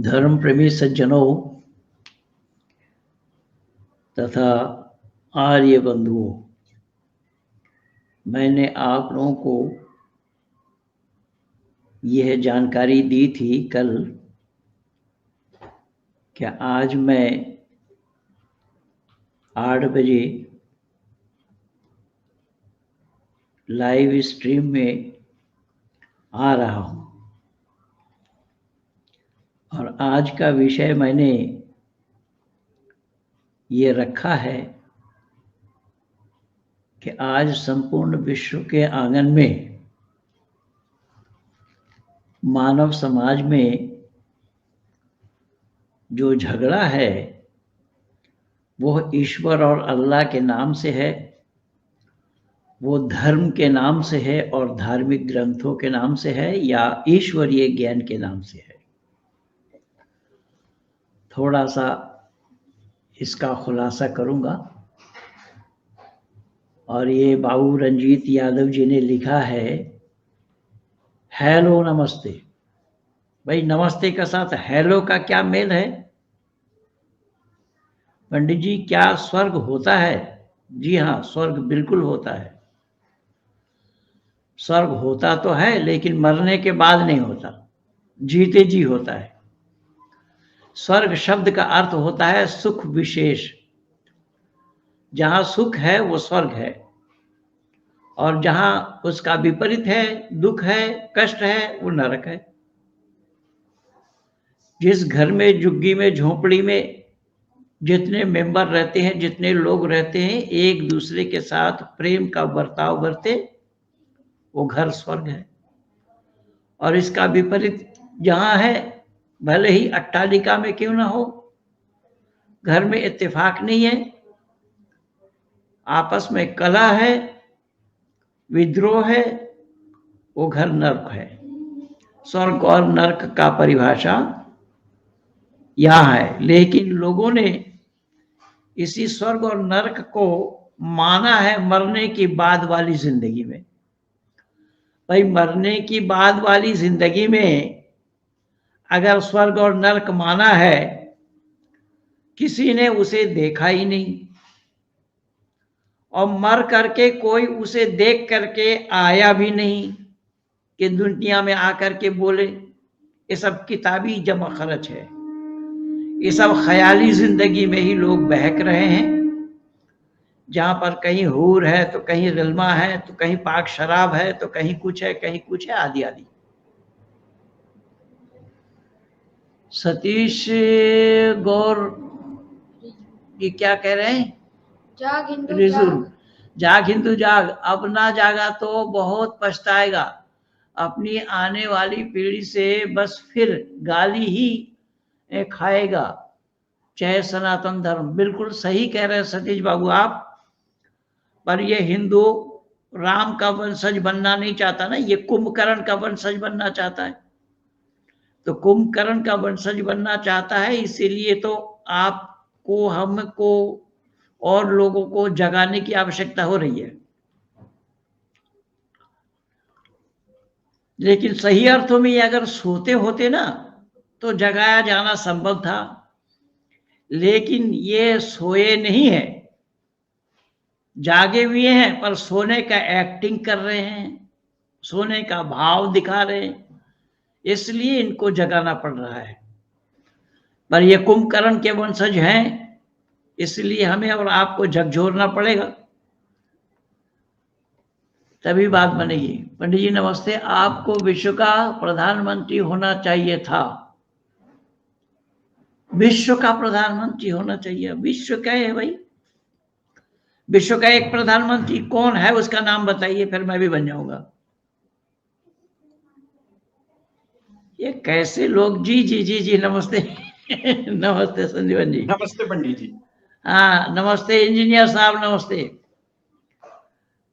धर्म प्रेमी सज्जनों तथा आर्य बंधुओं, मैंने आप लोगों को यह जानकारी दी थी कल कि आज मैं 8 बजे लाइव स्ट्रीम में आ रहा हूं और आज का विषय मैंने ये रखा है कि आज संपूर्ण विश्व के आंगन में मानव समाज में जो झगड़ा है वो ईश्वर और अल्लाह के नाम से है, वो धर्म के नाम से है और धार्मिक ग्रंथों के नाम से है या ईश्वरीय ज्ञान के नाम से है। थोड़ा सा इसका खुलासा करूंगा। और ये बाबू रंजीत यादव जी ने लिखा है, हेलो नमस्ते। भाई नमस्ते के साथ हेलो का क्या मेल है? पंडित जी क्या स्वर्ग होता है? जी हाँ, स्वर्ग बिल्कुल होता है। स्वर्ग होता तो है लेकिन मरने के बाद नहीं होता, जीते जी होता है। स्वर्ग शब्द का अर्थ होता है सुख विशेष। जहां सुख है वो स्वर्ग है और जहां उसका विपरीत है, दुख है, कष्ट है, वो नरक है। जिस घर में, झुग्गी में, झोपड़ी में जितने मेंबर रहते हैं, जितने लोग रहते हैं, एक दूसरे के साथ प्रेम का बर्ताव करते, वो घर स्वर्ग है। और इसका विपरीत जहां है, भले ही अट्टालिका में क्यों ना हो, घर में इत्तेफाक नहीं है, आपस में कलह है, विद्रोह है, वो घर नरक है। स्वर्ग और नरक का परिभाषा यहां है। लेकिन लोगों ने इसी स्वर्ग और नरक को माना है मरने की बाद वाली जिंदगी में। भाई मरने की बाद वाली जिंदगी में अगर स्वर्ग और नरक माना है, किसी ने उसे देखा ही नहीं और मर करके कोई उसे देख करके आया भी नहीं कि दुनिया में आकर के बोले। ये सब किताबी जमा खर्च है, ये सब ख्याली जिंदगी में ही लोग बहक रहे हैं। जहां पर कहीं हूर है तो कहीं रिल्मा है तो कहीं पाक शराब है तो कहीं कुछ है, कहीं कुछ है, आदि आदि। सतीश गौर ये क्या कह रहे हैं? जाग हिंदू रिजुल, जाग हिंदू जाग। अब ना जागा तो बहुत पछताएगा। अपनी आने वाली पीढ़ी से बस फिर गाली ही खाएगा। जय सनातन धर्म। बिल्कुल सही कह रहे हैं सतीश बाबू आप। पर ये हिंदू राम का वंशज बनना नहीं चाहता ना, ये कुंभकर्ण का वंशज बनना चाहता है। तो कुंभकर्ण का वंशज बनना चाहता है, इसीलिए तो आपको, हमको और लोगों को जगाने की आवश्यकता हो रही है। लेकिन सही अर्थों में ये अगर सोते होते ना तो जगाया जाना संभव था। लेकिन ये सोए नहीं है, जागे हुए हैं पर सोने का एक्टिंग कर रहे हैं, सोने का भाव दिखा रहे हैं, इसलिए इनको जगाना पड़ रहा है। पर ये कुंभकर्ण के वंशज हैं, इसलिए हमें और आपको झकझोरना पड़ेगा, तभी बात बनेगी। पंडित जी नमस्ते। आपको विश्व का प्रधानमंत्री होना चाहिए था। विश्व का प्रधानमंत्री होना चाहिए। विश्व क्या है भाई? विश्व का एक प्रधानमंत्री कौन है, उसका नाम बताइए, फिर मैं भी बन जाऊंगा। ये कैसे लोग? जी जी जी जी नमस्ते। नमस्ते संजीवन जी। नमस्ते पंडित जी। हाँ नमस्ते इंजीनियर साहब, नमस्ते।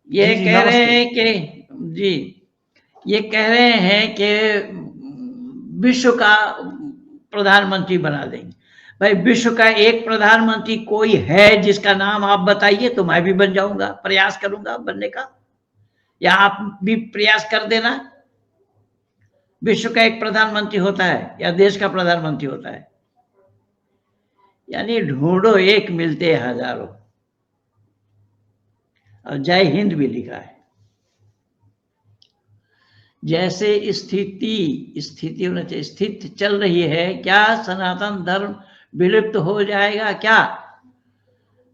ये जी, कह रहे नमस्ते। हैं कि जी, ये कह रहे हैं कि विश्व का प्रधानमंत्री बना देंगे। भाई विश्व का एक प्रधानमंत्री कोई है जिसका नाम आप बताइए तो मैं भी बन जाऊंगा, प्रयास करूंगा बनने का, या आप भी प्रयास कर देना। विश्व का एक प्रधानमंत्री होता है या देश का प्रधानमंत्री होता है। यानी ढूंढो एक मिलते हजारों। और जय हिंद भी लिखा है। जैसे स्थिति होना चाहिए, स्थिति चल रही है, क्या सनातन धर्म विलुप्त हो जाएगा क्या?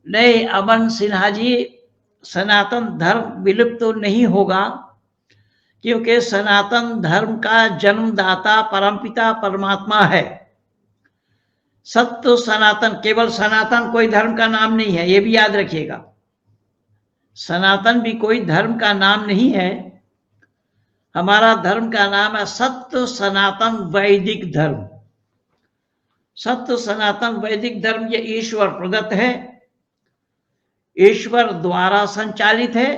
नहीं अमन सिन्हा जी, सनातन धर्म विलुप्त तो नहीं होगा, क्योंकि सनातन धर्म का जन्मदाता परमपिता परमात्मा है। सत्य सनातन, केवल सनातन कोई धर्म का नाम नहीं है, ये भी याद रखिएगा। सनातन भी कोई धर्म का नाम नहीं है। हमारा धर्म का नाम है सत्य सनातन वैदिक धर्म। सत्य सनातन वैदिक धर्म ये ईश्वर प्रदत्त है, ईश्वर द्वारा संचालित है,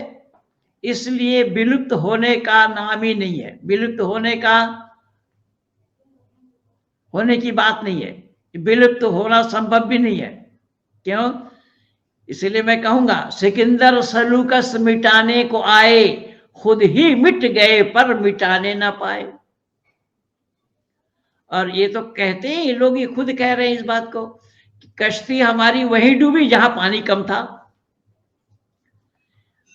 इसलिए विलुप्त होने का नाम ही नहीं है। विलुप्त होने की बात नहीं है, विलुप्त होना संभव भी नहीं है। क्यों? इसलिए मैं कहूंगा, सिकंदर सलूकस मिटाने को आए, खुद ही मिट गए पर मिटाने ना पाए। और ये तो कहते हैं, ये लोग ये खुद कह रहे हैं इस बात को, कश्ती हमारी वहीं डूबी जहां पानी कम था।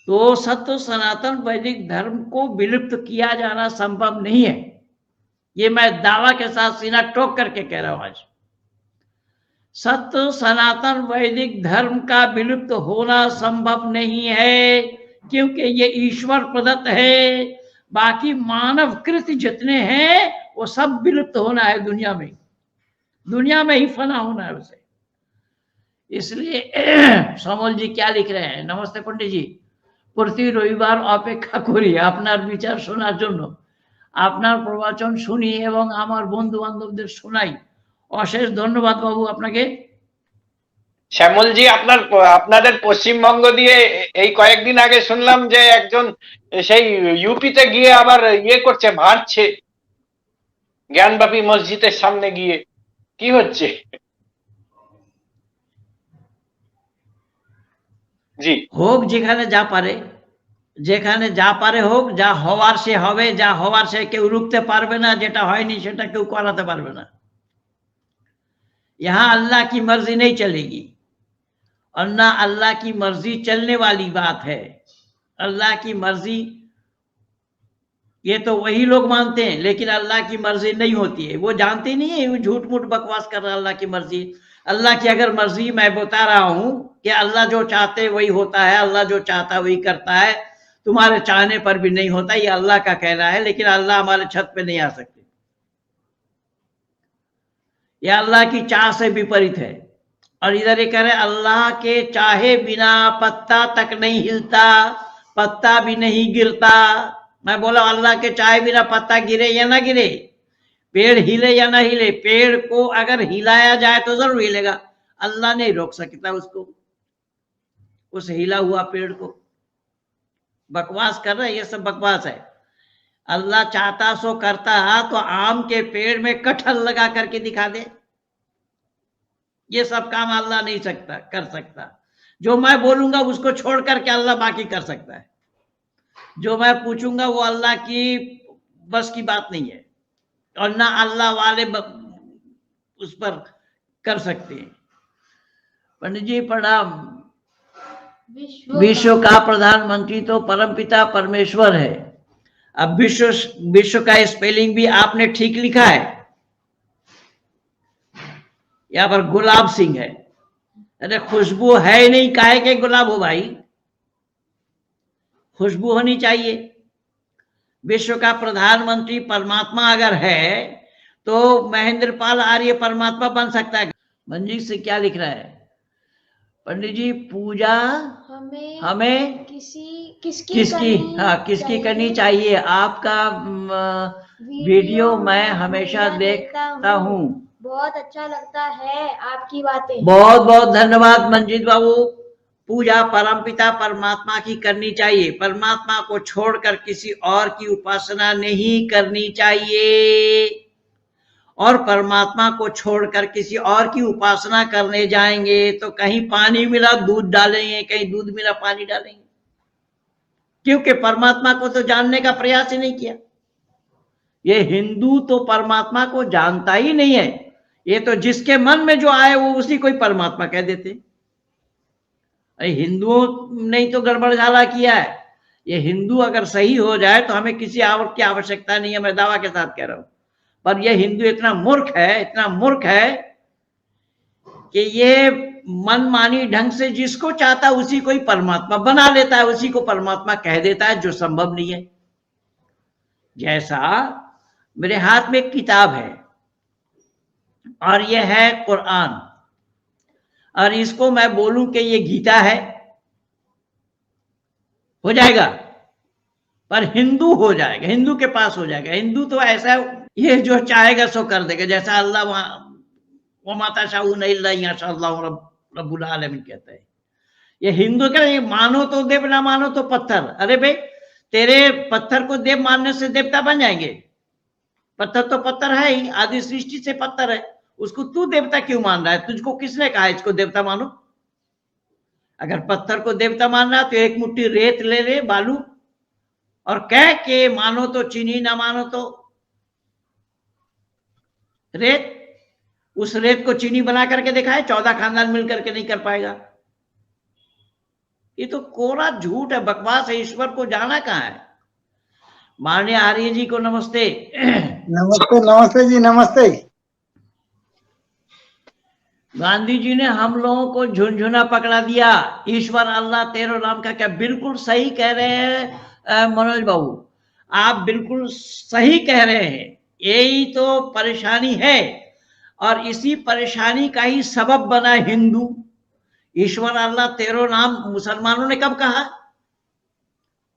तो सत्य सनातन वैदिक धर्म को विलुप्त किया जाना संभव नहीं है। ये मैं दावा के साथ सीना ठोक करके कह रहा हूं आज। सत्य सनातन वैदिक धर्म का विलुप्त होना संभव नहीं है, क्योंकि ये ईश्वर प्रदत्त है। बाकी मानव कृत जितने हैं वो सब विलुप्त होना है, दुनिया में ही फना होना है उसे। इसलिए समोल जी क्या लिख रहे हैं? नमस्ते पंडित जी, প্রতি রবিবার অপেক্ষা করি আপনার বিচার শোনার জন্য। আপনার প্রবচন শুনি এবং আমার বন্ধু বান্ধবদের শোনাই। অশেষ ধন্যবাদ বাবু আপনাকে। শ্যামল জি, আপনাদের পশ্চিমবঙ্গ দিয়ে এই কয়েকদিন আগে শুনলাম যে একজন সেই ইউপিতে গিয়ে আবার করছে, ভাঁড়ছে জ্ঞানবাপী মসজিদের সামনে গিয়ে। কি হচ্ছে? জি হোক যেখানে যা পারে হোক, যা হওয়ার সে হবে, যা হওয়ার সে কেউ রুখতে পারবে না, যেটা হয়নি সেটা কেউ করাতে পারবে না। यहाँ अल्लाह की मर्जी नहीं चलेगी और ना अल्लाह की मर्जी चलने वाली बात है। अल्लाह की मर्जी ये तो वही लोग मानते हैं, लेकिन अल्लाह की मर्जी नहीं होती है। वो जानते नहीं है, वो झूठ मूठ बकवास कर रहा है। अल्लाह की मर्जी, अल्लाह की अगर मर्जी, मैं बता रहा हूं कि अल्लाह जो चाहते वही होता है, अल्लाह जो चाहता है वही करता है, तुम्हारे चाहने पर भी नहीं होता। ये अल्लाह का कहना है, लेकिन अल्लाह हमारे छत पे नहीं आ सकते। यह अल्लाह की चाह से विपरीत है। और इधर ये कह रहे अल्लाह के चाहे बिना पत्ता तक नहीं हिलता, पत्ता भी नहीं गिरता। मैं बोला अल्लाह के चाहे बिना पत्ता गिरे या ना गिरे, पेड़ हिले या ना हिले, पेड़ को अगर हिलाया जाए तो जरूर हिलेगा। अल्लाह नहीं रोक सकता उसको, उस हिला हुआ पेड़ को। बकवास कर रहे, ये सब बकवास है। अल्लाह चाहता सो करता, तो आम के पेड़ में कटहल लगा करके दिखा दे। ये सब काम अल्लाह नहीं कर सकता। जो मैं बोलूंगा उसको छोड़ करके अल्लाह बाकी कर सकता है। जो मैं पूछूंगा वो अल्लाह की बस की बात नहीं है, और ना अल्लाह वाले उस पर कर सकते हैं। पंडित जी प्रणाम। विश्व का प्रधानमंत्री तो परमपिता परमेश्वर है। अब विश्व का स्पेलिंग भी आपने ठीक लिखा है। यहां पर गुलाब सिंह है। अरे खुशबू है नहीं, काहे के गुलाब हो भाई? खुशबू होनी चाहिए। विश्व का प्रधानमंत्री परमात्मा अगर है तो महेंद्र पाल आर्य परमात्मा बन सकता है। मंजीत से क्या लिख रहा है? पंडित जी पूजा हमें किसकी करनी चाहिए? आपका वीडियो मैं हमेशा देखता हूँ, बहुत अच्छा लगता है आपकी बातें। बहुत बहुत धन्यवाद मंजीत बाबू। पूजा परमपिता परमात्मा की करनी चाहिए, परमात्मा को छोड़कर किसी और की उपासना नहीं करनी चाहिए। और परमात्मा को छोड़कर किसी और की उपासना करने जाएंगे तो कहीं पानी मिला दूध डालेंगे, कहीं दूध मिला पानी डालेंगे, क्योंकि परमात्मा को तो जानने का प्रयास ही नहीं किया। ये हिंदू तो परमात्मा को जानता ही नहीं है, ये तो जिसके मन में जो आए वो उसी को ही परमात्मा कह देते। अरे हिंदुओं ने तो गड़बड़ झाला किया है। ये हिंदू अगर सही हो जाए तो हमें किसी और की आवश्यकता नहीं है, मैं दावा के साथ कह रहा हूं। पर ये हिंदू इतना मूर्ख है, इतना मूर्ख है कि ये मनमानी ढंग से जिसको चाहता है उसी को ही परमात्मा बना लेता है, उसी को परमात्मा कह देता है, जो संभव नहीं है। जैसा मेरे हाथ में एक किताब है और यह है कुरान, और इसको मैं बोलूं कि ये गीता है, हो जाएगा? पर हिंदू हो जाएगा, हिंदू के पास हो जाएगा। हिंदू तो ऐसा ये जो चाहेगा सो कर देगा, जैसा अल्लाह वो माता शाहू नहीं रब्बुल आलमीन कहता है। ये हिंदू क्या, ये मानो तो देव ना मानो तो पत्थर। अरे भाई तेरे पत्थर को देव मानने से देवता बन जाएंगे? पत्थर तो पत्थर है ही, आदि सृष्टि से पत्थर है, उसको तू देवता क्यों मान रहा है? तुझको किसने कहा इसको देवता मानो? अगर पत्थर को देवता मान रहा तो एक मुट्ठी रेत ले ले, बालू, और कह के मानो तो चीनी, ना मानो तो रेत। उस रेत को चीनी बना करके दिखाए, 14 खानदान मिल करके नहीं कर पाएगा। ये तो कोरा झूठ है, बकवास है। ईश्वर को जाना कहां है? माननीय आर्य जी को नमस्ते। नमस्ते नमस्ते जी, नमस्ते। गांधी जी ने हम लोगों को झुनझुना पकड़ा दिया, ईश्वर अल्लाह तेरो नाम का क्या। बिल्कुल सही कह रहे हैं मनोज बाबू, आप बिल्कुल सही कह रहे हैं। यही तो परेशानी है, और इसी परेशानी का ही सबब बना हिंदू। ईश्वर अल्लाह तेरो नाम मुसलमानों ने कब कहा?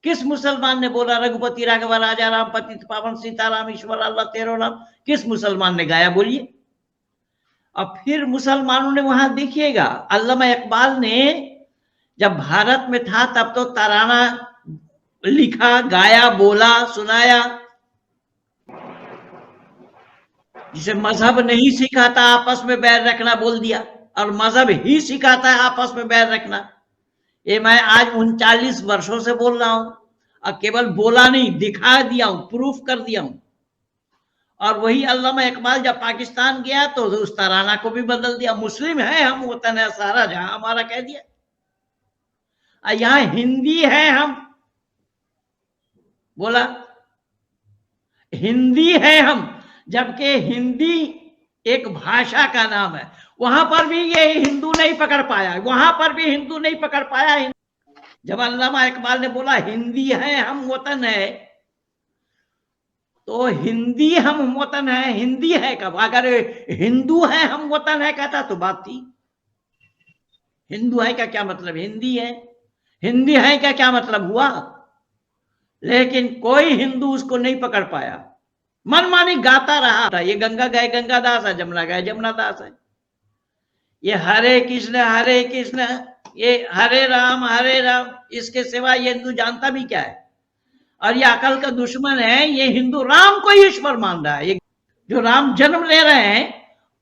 किस मुसलमान ने बोला? रघुपति राघव राजा राम पतित पावन सीताराम ईश्वर अल्लाह तेरो नाम किस मुसलमान ने गाया? बोलिए। अब फिर मुसलमानों ने, वहां देखिएगा अल्लामा इकबाल ने जब भारत में था तब तो तराना लिखा, गाया, बोला, सुनाया। जिसे मजहब नहीं सिखाता आपस में बैर रखना बोल दिया, और मजहब ही सिखाता है आपस में बैर रखना। ये मैं आज 39 वर्षों से बोल रहा हूं, और केवल बोला नहीं, दिखा दिया हूं, प्रूफ कर दिया हूं। और वही अल्लामा इकबाल जब पाकिस्तान गया तो उस तराना को भी बदल दिया। मुस्लिम है हम, वतन है सारा जहां हमारा कह दिया। यहां हिंदी है हम, बोला हिंदी है हम, जबकि हिंदी एक भाषा का नाम है। वहां पर भी ये हिंदू नहीं पकड़ पाया, वहां पर भी हिंदू नहीं पकड़ पाया। जब अल्लामा इकबाल ने बोला हिंदी है हम वतन है, तो हिंदी हम वतन है, हिंदी है कब? अगर हिंदू है हम वतन है कहता तो बात थी। हिंदू है का क्या मतलब? हिंदी है। हिंदी है का क्या मतलब हुआ? लेकिन कोई हिंदू उसको नहीं पकड़ पाया, मनमानी गाता रहा। ये गंगा गए गंगादास है, जमुना गए जमुना दास है। ये हरे कृष्ण, ये हरे राम, इसके सिवा ये हिंदू जानता भी क्या है? और ये अकल का दुश्मन है। ये हिंदू राम को ईश्वर मान रहा है। ये जो राम जन्म ले रहे हैं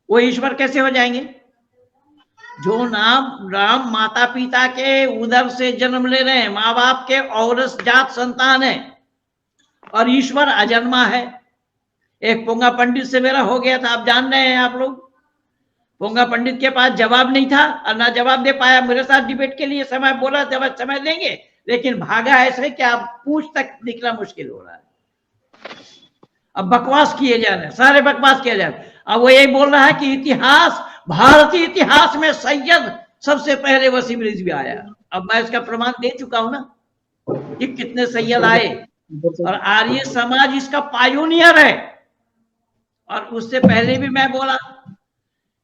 वो ईश्वर कैसे हो जाएंगे? जो नाम राम माता पिता के उदर से जन्म ले रहे हैं, माँ बाप के औरस जात संतान है, और ईश्वर अजन्मा है। एक पोंगा पंडित से मेरा हो गया था, आप जान रहे हैं आप लोग। पोंगा पंडित के पास जवाब नहीं था और ना जवाब दे पाया। मेरे साथ डिबेट के लिए समय बोला, जब समय देंगे, लेकिन भागा ऐसे कि आप पूछ तक निकला मुश्किल हो रहा है। अब बकवास किए जा रहे हैं, सारे बकवास किए जा रहे हैं। अब वो यही बोल रहा है कि इतिहास, भारतीय इतिहास में सैयद सबसे पहले वसीम रिजवी आया। अब मैं इसका प्रमाण दे चुका हूं ना कि कितने सैयद आए, और आर्य समाज इसका पायोनियर है। और उससे पहले भी मैं बोला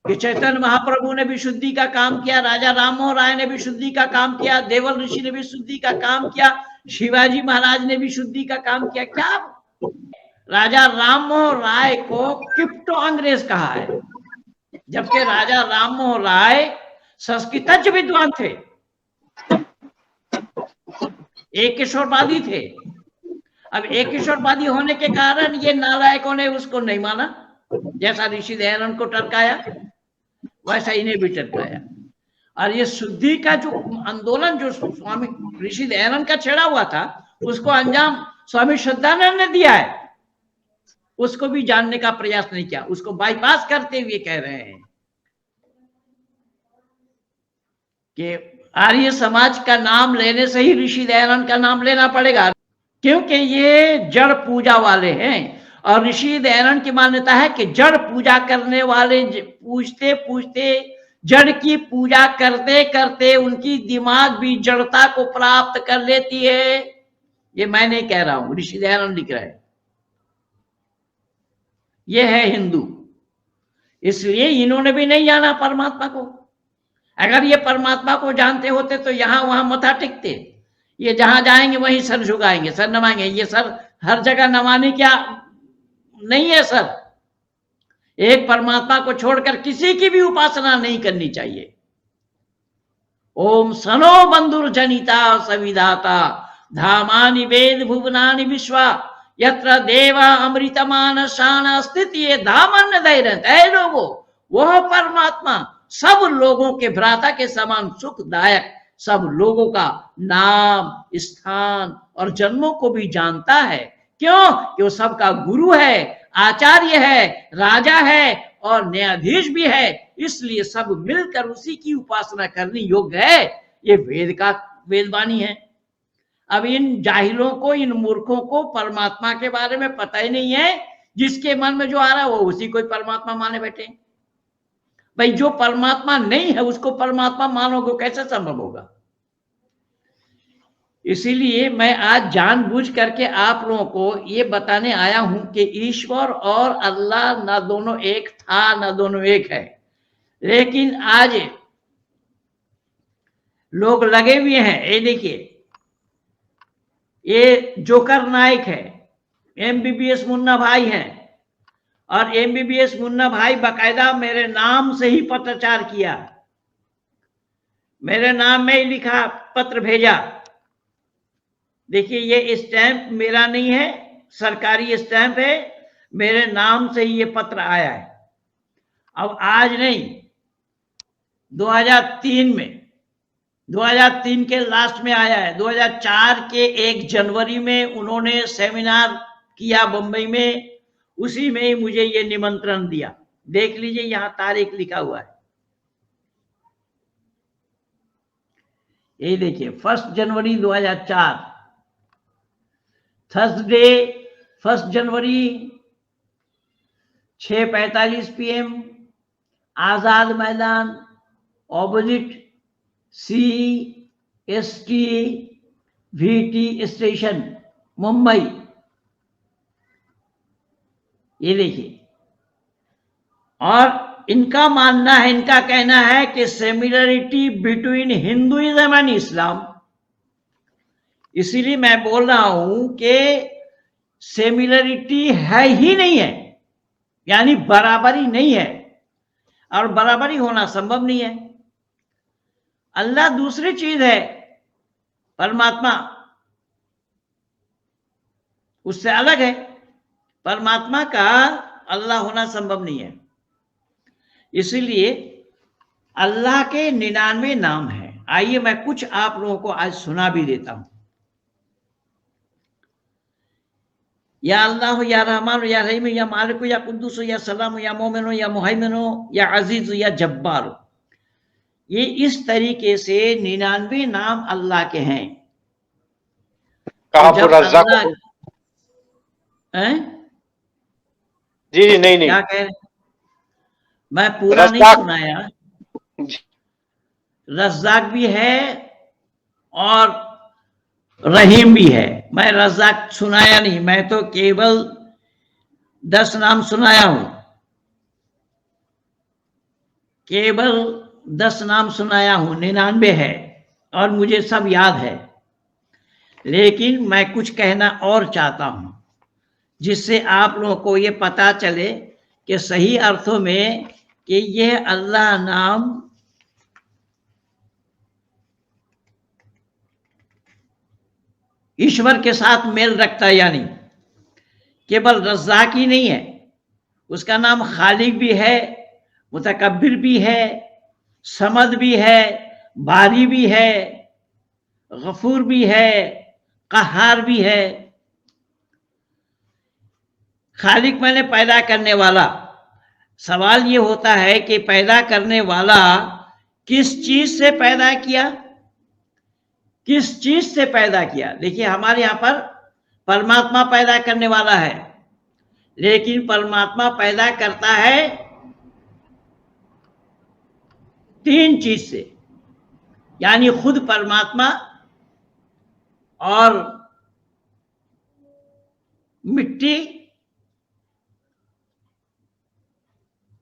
कि चैतन्य महाप्रभु ने भी शुद्धि का काम किया, राजा राममोहन राय ने भी शुद्धि का काम किया, देवल ऋषि ने भी शुद्धि का काम किया, शिवाजी महाराज ने भी शुद्धि का काम किया। क्या राजा राममोहन राय को किप्टो अंग्रेज कहा है, जबकि राजा राममोहन राय संस्कृतज्ञ विद्वान थे, एक किशोरवादी थे। अब एक किशोरवादी होने के कारण ये नालायकों ने उसको नहीं माना। जैसा ऋषि दयानंद को टरकाया वैसा इन्हें भी टरकाया। और ये शुद्धि का जो आंदोलन जो स्वामी ऋषि दयानंद का छेड़ा हुआ था, उसको अंजाम स्वामी श्रद्धानंद ने दिया है। उसको भी जानने का प्रयास नहीं किया, उसको बाईपास करते हुए कह रहे हैं कि आर्य समाज का नाम लेने से ही ऋषि दयानंद का नाम लेना पड़ेगा, क्योंकि ये जड़ पूजा वाले हैं। और ऋषि दयानंद की मान्यता है कि जड़ पूजा करने वाले पूछते पूछते जड़ की पूजा करते करते उनकी दिमाग भी जड़ता को प्राप्त कर लेती है। ये मैं नहीं कह रहा हूं, ऋषि दयानंद लिख रहे हैं। ये है हिंदू, इसलिए इन्होंने भी नहीं जाना परमात्मा को। अगर ये परमात्मा को जानते होते तो यहां वहां मथा टेकते। ये जहां जाएंगे वहीं सर झुकाएंगे, सर नवाएंगे। ये सर हर जगह नवाने क्या नहीं है सर। एक परमात्मा को छोड़कर किसी की भी उपासना नहीं करनी चाहिए। ओम सनो बंधुर्जनिता सविधाता धामानि वेद भुवनानि विश्वा यत्र देवा अमृतमान शान स्थिति धामन धैर्य लोगों। वह परमात्मा सब लोगों के भ्राता के समान सुखदायक, सब लोगों का नाम, स्थान और जन्मों को भी जानता है। क्यों? कि वो सबका गुरु है, आचार्य है, राजा है और न्यायाधीश भी है। इसलिए सब मिलकर उसी की उपासना करनी योग्य है। ये वेदवाणी है। अब इन जाहिलों को, इन मूर्खों को परमात्मा के बारे में पता ही नहीं है। जिसके मन में जो आ रहा है वो उसी को परमात्मा माने बैठे। भाई जो परमात्मा नहीं है उसको परमात्मा मानोगे, कैसे संभव होगा? इसीलिए मैं आज जानबूझ करके आप लोगों को ये बताने आया हूं कि ईश्वर और अल्लाह ना दोनों एक था, ना दोनों एक है। लेकिन आज लोग लगे हुए हैं। ये देखिए, ये जोकर नायक है, एमबीबीएस मुन्ना भाई हैं, और एमबीबीएस मुन्ना भाई बकायदा मेरे नाम से ही पत्रचार किया, मेरे नाम में ही लिखा, पत्र भेजा। देखिए ये स्टैंप मेरा नहीं है, सरकारी स्टैंप है, मेरे नाम से ही ये पत्र आया है। अब आज नहीं, 2003 में, 2003 के लास्ट में आया है। 2004 के 1 जनवरी में उन्होंने सेमिनार किया बंबई में, उसी में ही मुझे ये निमंत्रण दिया। देख लीजिए यहां तारीख लिखा हुआ है, ये देखिए 1 जनवरी 2004, थर्सडे 1 जनवरी 6:45 PM, Azad Maidan, opposite CST VT station, Mumbai. ये देखिए, और इनका मानना है, इनका कहना है कि similarity between Hinduism and Islam. इसीलिए मैं बोल रहा हूं कि सिमिलरिटी है ही नहीं है, यानी बराबरी नहीं है, और बराबरी होना संभव नहीं है। अल्लाह दूसरी चीज है, परमात्मा उससे अलग है। परमात्मा का अल्लाह होना संभव नहीं है। इसीलिए अल्लाह के 99 नाम हैं। आइए मैं कुछ आप लोगों को आज सुना भी देता हूं। या अल्लाह, या रहमान, या रहीम, या मालिक, या कुद्दूस, या सलाम, या मोमिन, या मुहैमिन, या अजीज, या जब्बार। ये इस तरीके से 99 नाम अल्लाह के हैं। जब अल्लाह जी नहीं क्या कह रहे? मैं पूरा नहीं सुनाया। रज़्ज़ाक भी है और रहीम भी है। मैं रज़्ज़ाक सुनाया नहीं, मैं तो केवल 10 नाम सुनाया हूं, केवल 10 नाम सुनाया हूं। 99 है और मुझे सब याद है, लेकिन मैं कुछ कहना और चाहता हूं जिससे आप लोगों को ये पता चले कि सही अर्थों में कि यह अल्लाह नाम ईश्वर के साथ मेल रखता है। यानी केवल रज़्ज़ाक ही नहीं है, उसका नाम खालिक भी है, मुतकब्बिर भी है, समद भी है, बारी भी है, गफूर भी है, कहार भी है। खालिक मैंने पैदा करने वाला। सवाल ये होता है कि पैदा करने वाला किस चीज से पैदा किया, किस चीज से पैदा किया। देखिए हमारे यहां पर परमात्मा पैदा करने वाला है, लेकिन परमात्मा पैदा करता है 3 चीज से, यानी खुद परमात्मा और मिट्टी।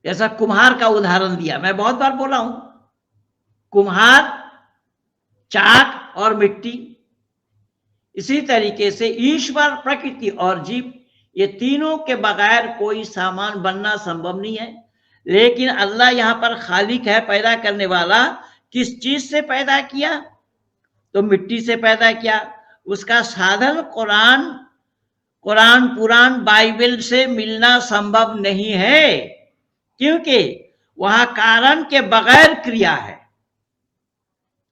जैसा कुम्हार का उदाहरण दिया, मैं बहुत बार बोला हूं, कुम्हार, चाक और मिट्टी। इसी तरीके से ईश्वर, प्रकृति और जीव, ये तीनों के बगैर कोई सामान बनना संभव नहीं है। लेकिन अल्लाह यहां पर खालिक है, पैदा करने वाला। किस चीज से पैदा किया? तो मिट्टी से पैदा किया। उसका साधन कुरान, पुराण, बाइबल से मिलना संभव नहीं है, क्योंकि वहां कारण के बगैर क्रिया है,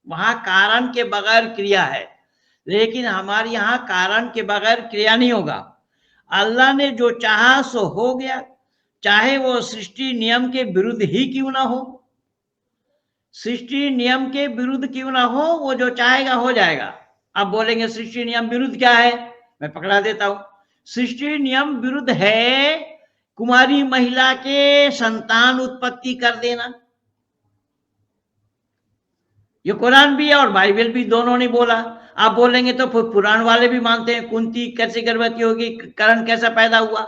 वहां कारण के बगैर क्रिया है। लेकिन हमारे यहां कारण के बगैर क्रिया नहीं होगा। अल्लाह ने जो चाहा सो हो गया, चाहे वो सृष्टि नियम के विरुद्ध ही क्यों ना हो। सृष्टि नियम के विरुद्ध क्यों ना हो, वो जो चाहेगा हो जाएगा। आप बोलेंगे सृष्टि नियम विरुद्ध क्या है, मैं पकड़ा देता हूं। सृष्टि नियम विरुद्ध है कुमारी महिला के संतान उत्पत्ति कर देना। ये कुरान भी है और बाइबल भी, दोनों ने बोला। आप बोलेंगे तो पुराण वाले भी मानते हैं, कुंती कैसे गर्भवती होगी, करण कैसा पैदा हुआ।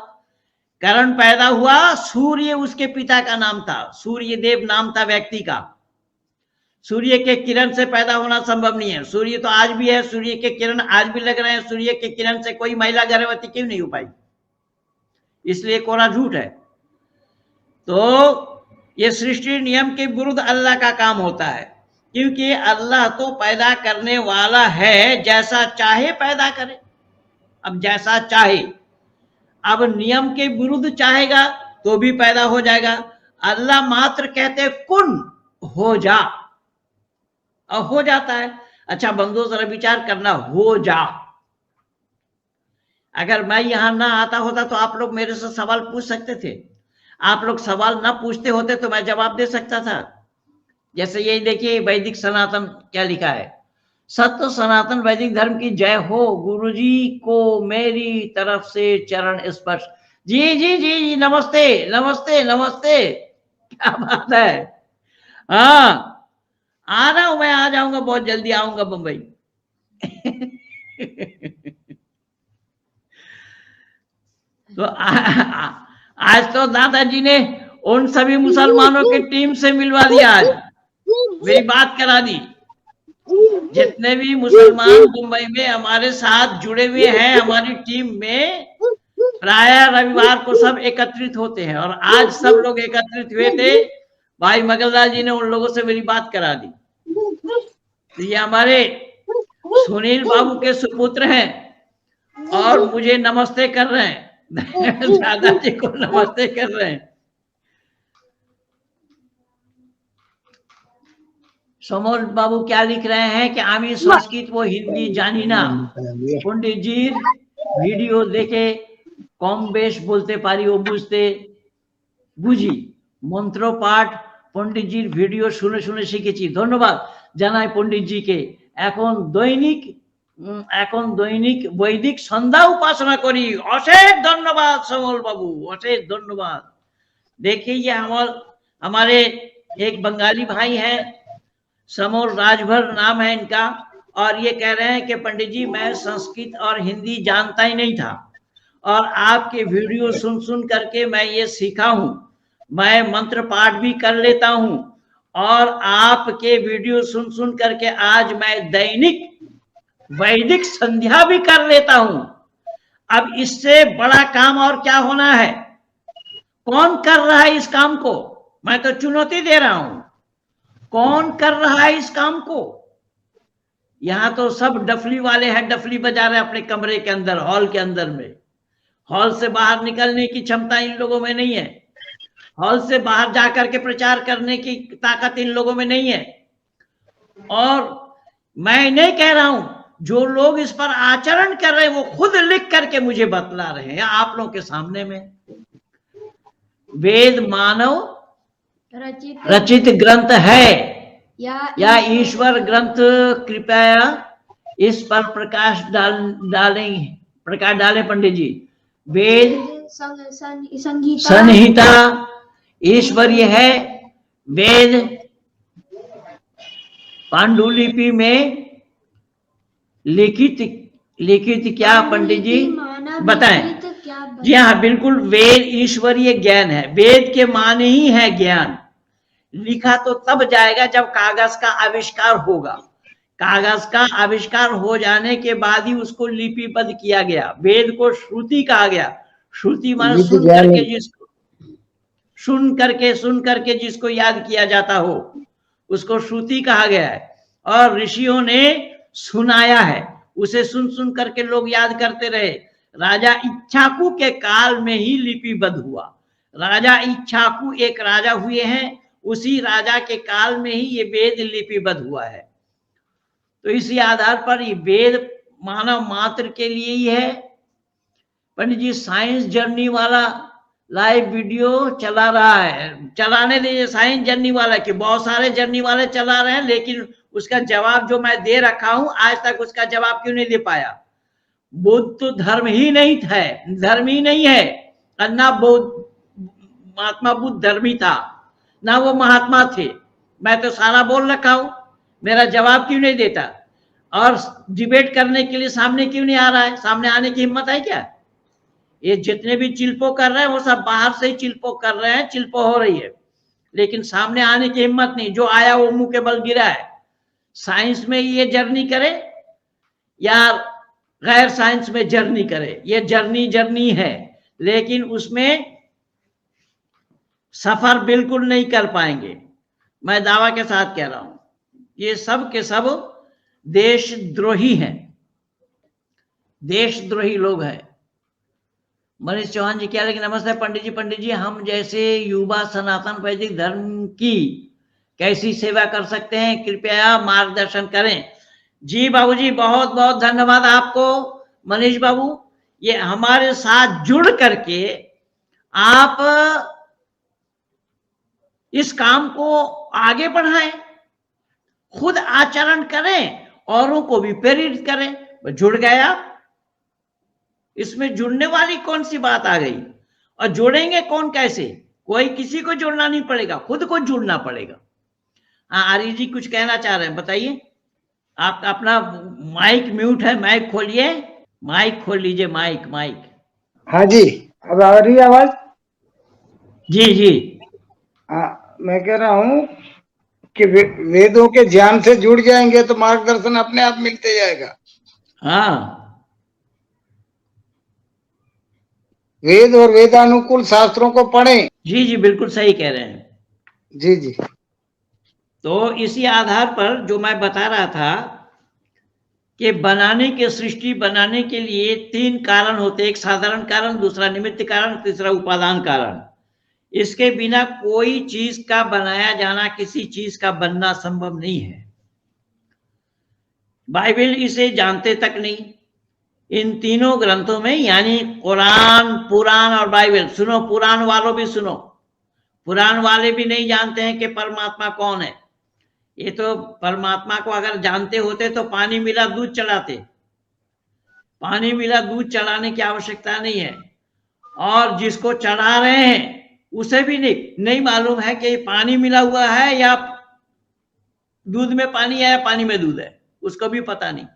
करण पैदा हुआ, सूर्य उसके पिता का नाम था, सूर्य देव नाम था व्यक्ति का। सूर्य के किरण से पैदा होना संभव नहीं है। सूर्य तो आज भी है, सूर्य के किरण आज भी लग रहे हैं। सूर्य के किरण से कोई महिला गर्भवती क्यों नहीं हो पाई, इसलिए कोरा झूठ है। तो ये सृष्टि नियम के विरुद्ध अल्लाह का काम होता है, क्योंकि अल्लाह तो पैदा करने वाला है, जैसा चाहे पैदा करे। अब जैसा चाहे, अब नियम के विरुद्ध चाहेगा तो भी पैदा हो जाएगा। अल्लाह मात्र कहते कुन, हो जा, और हो जाता है। अच्छा बंदो जरा विचार करना, हो जा। अगर मैं यहां ना आता होता तो आप लोग मेरे से सवाल पूछ सकते थे। आप लोग सवाल ना पूछते होते तो मैं जवाब दे सकता था। जैसे यही देखिए वैदिक सनातन क्या लिखा है, सत्य सनातन वैदिक धर्म की जय हो, गुरुजी को मेरी तरफ से चरण स्पर्श। जी जी जी जी, नमस्ते नमस्ते नमस्ते, क्या बात है। हाँ आ रहा हूं, मैं आ जाऊंगा, बहुत जल्दी आऊंगा बंबई। तो आज तो दादाजी ने उन सभी मुसलमानों की टीम से मिलवा दिया, आज मेरी बात करा दी। जितने भी मुसलमान मुंबई में हमारे साथ जुड़े हुए हैं हमारी टीम में, प्राय रविवार को सब एकत्रित होते हैं, और आज सब लोग एकत्रित हुए थे। भाई मगललाल जी ने उन लोगों से मेरी बात करा दी। तो ये हमारे सुनील बाबू के सुपुत्र हैं और मुझे नमस्ते कर रहे हैं, दादाजी को नमस्ते कर रहे हैं। समोल बाबू क्या लिख रहे हैं कि आमी संस्कृत वो हिंदी जानी ना, पंडित जी वीडियो देखे कम बेश बोलते पारी वो बुझते बुझी, मंत्र पाठ पंडित जी वीडियो शुने शुने शिखेছি। धन्यवाद জানাই पंडित जी के। এখন দৈনিক বৈদিক সন্ধ্যা उपासना करी। অশেষ धन्यवाद समोल बाबू, অশেষ धन्यवाद। देखिए ये हमारे एक बंगाली भाई हैं, समोल राजभर नाम है इनका, और ये कह रहे हैं कि पंडित जी मैं संस्कृत और हिंदी जानता ही नहीं था, और आपके वीडियो सुन सुन करके मैं ये सीखा हूं। मैं मंत्र पाठ भी कर लेता हूं, और आपके वीडियो सुन सुन करके आज मैं दैनिक वैदिक संध्या भी कर लेता हूं। अब इससे बड़ा काम और क्या होना है? कौन कर रहा है इस काम को? मैं तो चुनौती दे रहा हूं, कौन कर रहा है इस काम को? यहां तो सब डफली वाले हैं, डफली बजा रहे हैं अपने कमरे के अंदर, हॉल के अंदर में। हॉल से बाहर निकलने की क्षमता इन लोगों में नहीं है, हॉल से बाहर जाकर के प्रचार करने की ताकत इन लोगों में नहीं है। और मैं नहीं कह रहा हूं जो लोग इस पर आचरण कर रहे हैं वो खुद लिख करके मुझे बतला रहे हैं आप लोगों के सामने में। वेद मानव रचित ग्रंथ है या ईश्वर ग्रंथ, कृपया इस पर प्रकाश डालें पंडित जी। वेद संहिता ईश्वरीय है। वेद पांडुलिपि में लिखित क्या पंडित जी बताएं? जी हाँ बिल्कुल, वेद ईश्वरीय ज्ञान है। वेद के माने ही है ज्ञान। लिखा तो तब जाएगा जब कागज का आविष्कार होगा। कागज का आविष्कार हो जाने के बाद ही उसको लिपिबद्ध किया गया। वेद को श्रुति कहा गया। श्रुति माने सुन करके जिसको याद किया जाता हो उसको श्रुति कहा गया है। और ऋषियों ने सुनाया है, उसे सुन करके लोग याद करते रहे। राजा इक्ष्वाकु के काल में ही लिपिबद्ध हुआ। राजा इक्ष्वाकु एक राजा हुए हैं, उसी राजा के काल में ही ये वेद लिपिबद्ध हुआ है। तो इसी आधार पर ये वेद मानव मात्र के लिए ही है। पंडित जी साइंस जर्नी वाला लाइव वीडियो चला रहा है, चलाने दीजिए। साइंस जर्नी वाला कि बहुत सारे जर्नी वाले चला रहे हैं, लेकिन उसका जवाब जो मैं दे रखा हूं आज तक उसका जवाब क्यों नहीं दे पाया? बुद्ध तो धर्म ही नहीं था, धर्म ही नहीं है। ना महात्मा बुद्ध धर्मी था, ना वो महात्मा थे। मैं तो सारा बोल रखा हूं, मेरा जवाब क्यों नहीं देता? और डिबेट करने के लिए सामने क्यों नहीं आ रहा है? सामने आने की हिम्मत है क्या? ये जितने भी चिल्पो कर रहे हैं वो सब बाहर से ही चिल्पो कर रहे हैं, चिल्पो हो रही है, लेकिन सामने आने की हिम्मत नहीं। जो आया वो मुंह के बल गिरा है। साइंस में ये जर्नी करे या गैर साइंस में जर्नी करे, ये जर्नी है, लेकिन उसमें सफर बिल्कुल नहीं कर पाएंगे। मैं दावा के साथ कह रहा हूं, ये सब के सब देशद्रोही हैं, देशद्रोही लोग हैं। मनीष चौहान जी क्या लिखे? नमस्ते पंडित जी हम जैसे युवा सनातन वैदिक धर्म की कैसी सेवा कर सकते हैं, कृपया मार्गदर्शन करें। जी बाबूजी बहुत बहुत धन्यवाद आपको मनीष बाबू। ये हमारे साथ जुड़ करके आप इस काम को आगे बढ़ाएं, खुद आचरण करें, औरों को भी प्रेरित करें। जुड़ गए आप, इसमें जुड़ने वाली कौन सी बात आ गई? और जोड़ेंगे कौन, कैसे? कोई किसी को जोड़ना नहीं पड़ेगा, खुद को जुड़ना पड़ेगा। हाँ आर्य जी कुछ कहना चाह रहे हैं, बताइए। आप अपना माइक म्यूट है, माइक खोलिए, माइक खोल लीजिए, माइक। हाँ जी, अब आ रही आवाज? जी हाँ, मैं कह रहा हूँ कि वेदों के ज्ञान से जुड़ जाएंगे तो मार्गदर्शन अपने आप मिलते जाएगा। हाँ, वेद और वेदानुकूल शास्त्रों को पढ़ें। जी बिल्कुल सही कह रहे हैं। जी तो इसी आधार पर जो मैं बता रहा था कि बनाने के सृष्टि बनाने के लिए 3 कारण होते हैं। एक साधारण कारण, दूसरा निमित्त कारण, तीसरा उपादान कारण। इसके बिना कोई चीज का बनाया जाना, किसी चीज का बनना संभव नहीं है। बाइबल इसे जानते तक नहीं। इन तीनों ग्रंथों में यानी कुरान, पुराण और बाइबल, सुनो पुराण वालों भी सुनो, पुराण वाले भी नहीं जानते हैं कि परमात्मा कौन है। ये तो परमात्मा को अगर जानते होते तो पानी मिला दूध चढ़ाते। पानी मिला दूध चढ़ाने की आवश्यकता नहीं है, और जिसको चढ़ा रहे हैं उसे भी नहीं मालूम है कि पानी मिला हुआ है या दूध में पानी है या पानी में दूध है, उसको भी पता नहीं।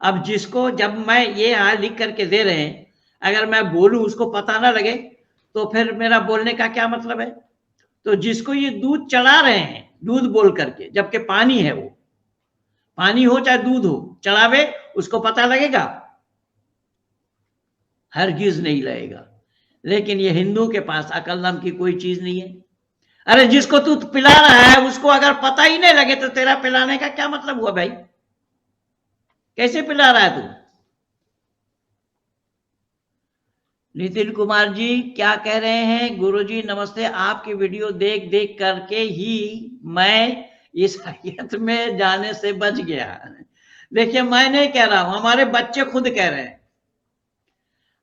अब जिसको, जब मैं ये लिख करके दे रहे हैं, अगर मैं बोलूं उसको पता ना लगे तो फिर मेरा बोलने का क्या मतलब है? तो जिसको ये दूध चढ़ा रहे हैं, दूध बोल करके, जबकि पानी है, वो पानी हो चाहे दूध हो, चढ़ावे, उसको पता लगेगा? हरगिज नहीं लगेगा। लेकिन ये हिंदू के पास अकल नाम की कोई चीज नहीं है। अरे जिसको तू पिला रहा है उसको अगर पता ही नहीं लगे तो तेरा पिलाने का क्या मतलब हुआ भाई? कैसे पिला रहा है तू? नितिन कुमार जी क्या कह रहे हैं? गुरुजी नमस्ते, आपकी वीडियो देख करके ही मैं ईसाईयत में जाने से बच गया। देखिए मैं नहीं कह रहा हूं, हमारे बच्चे खुद कह रहे हैं,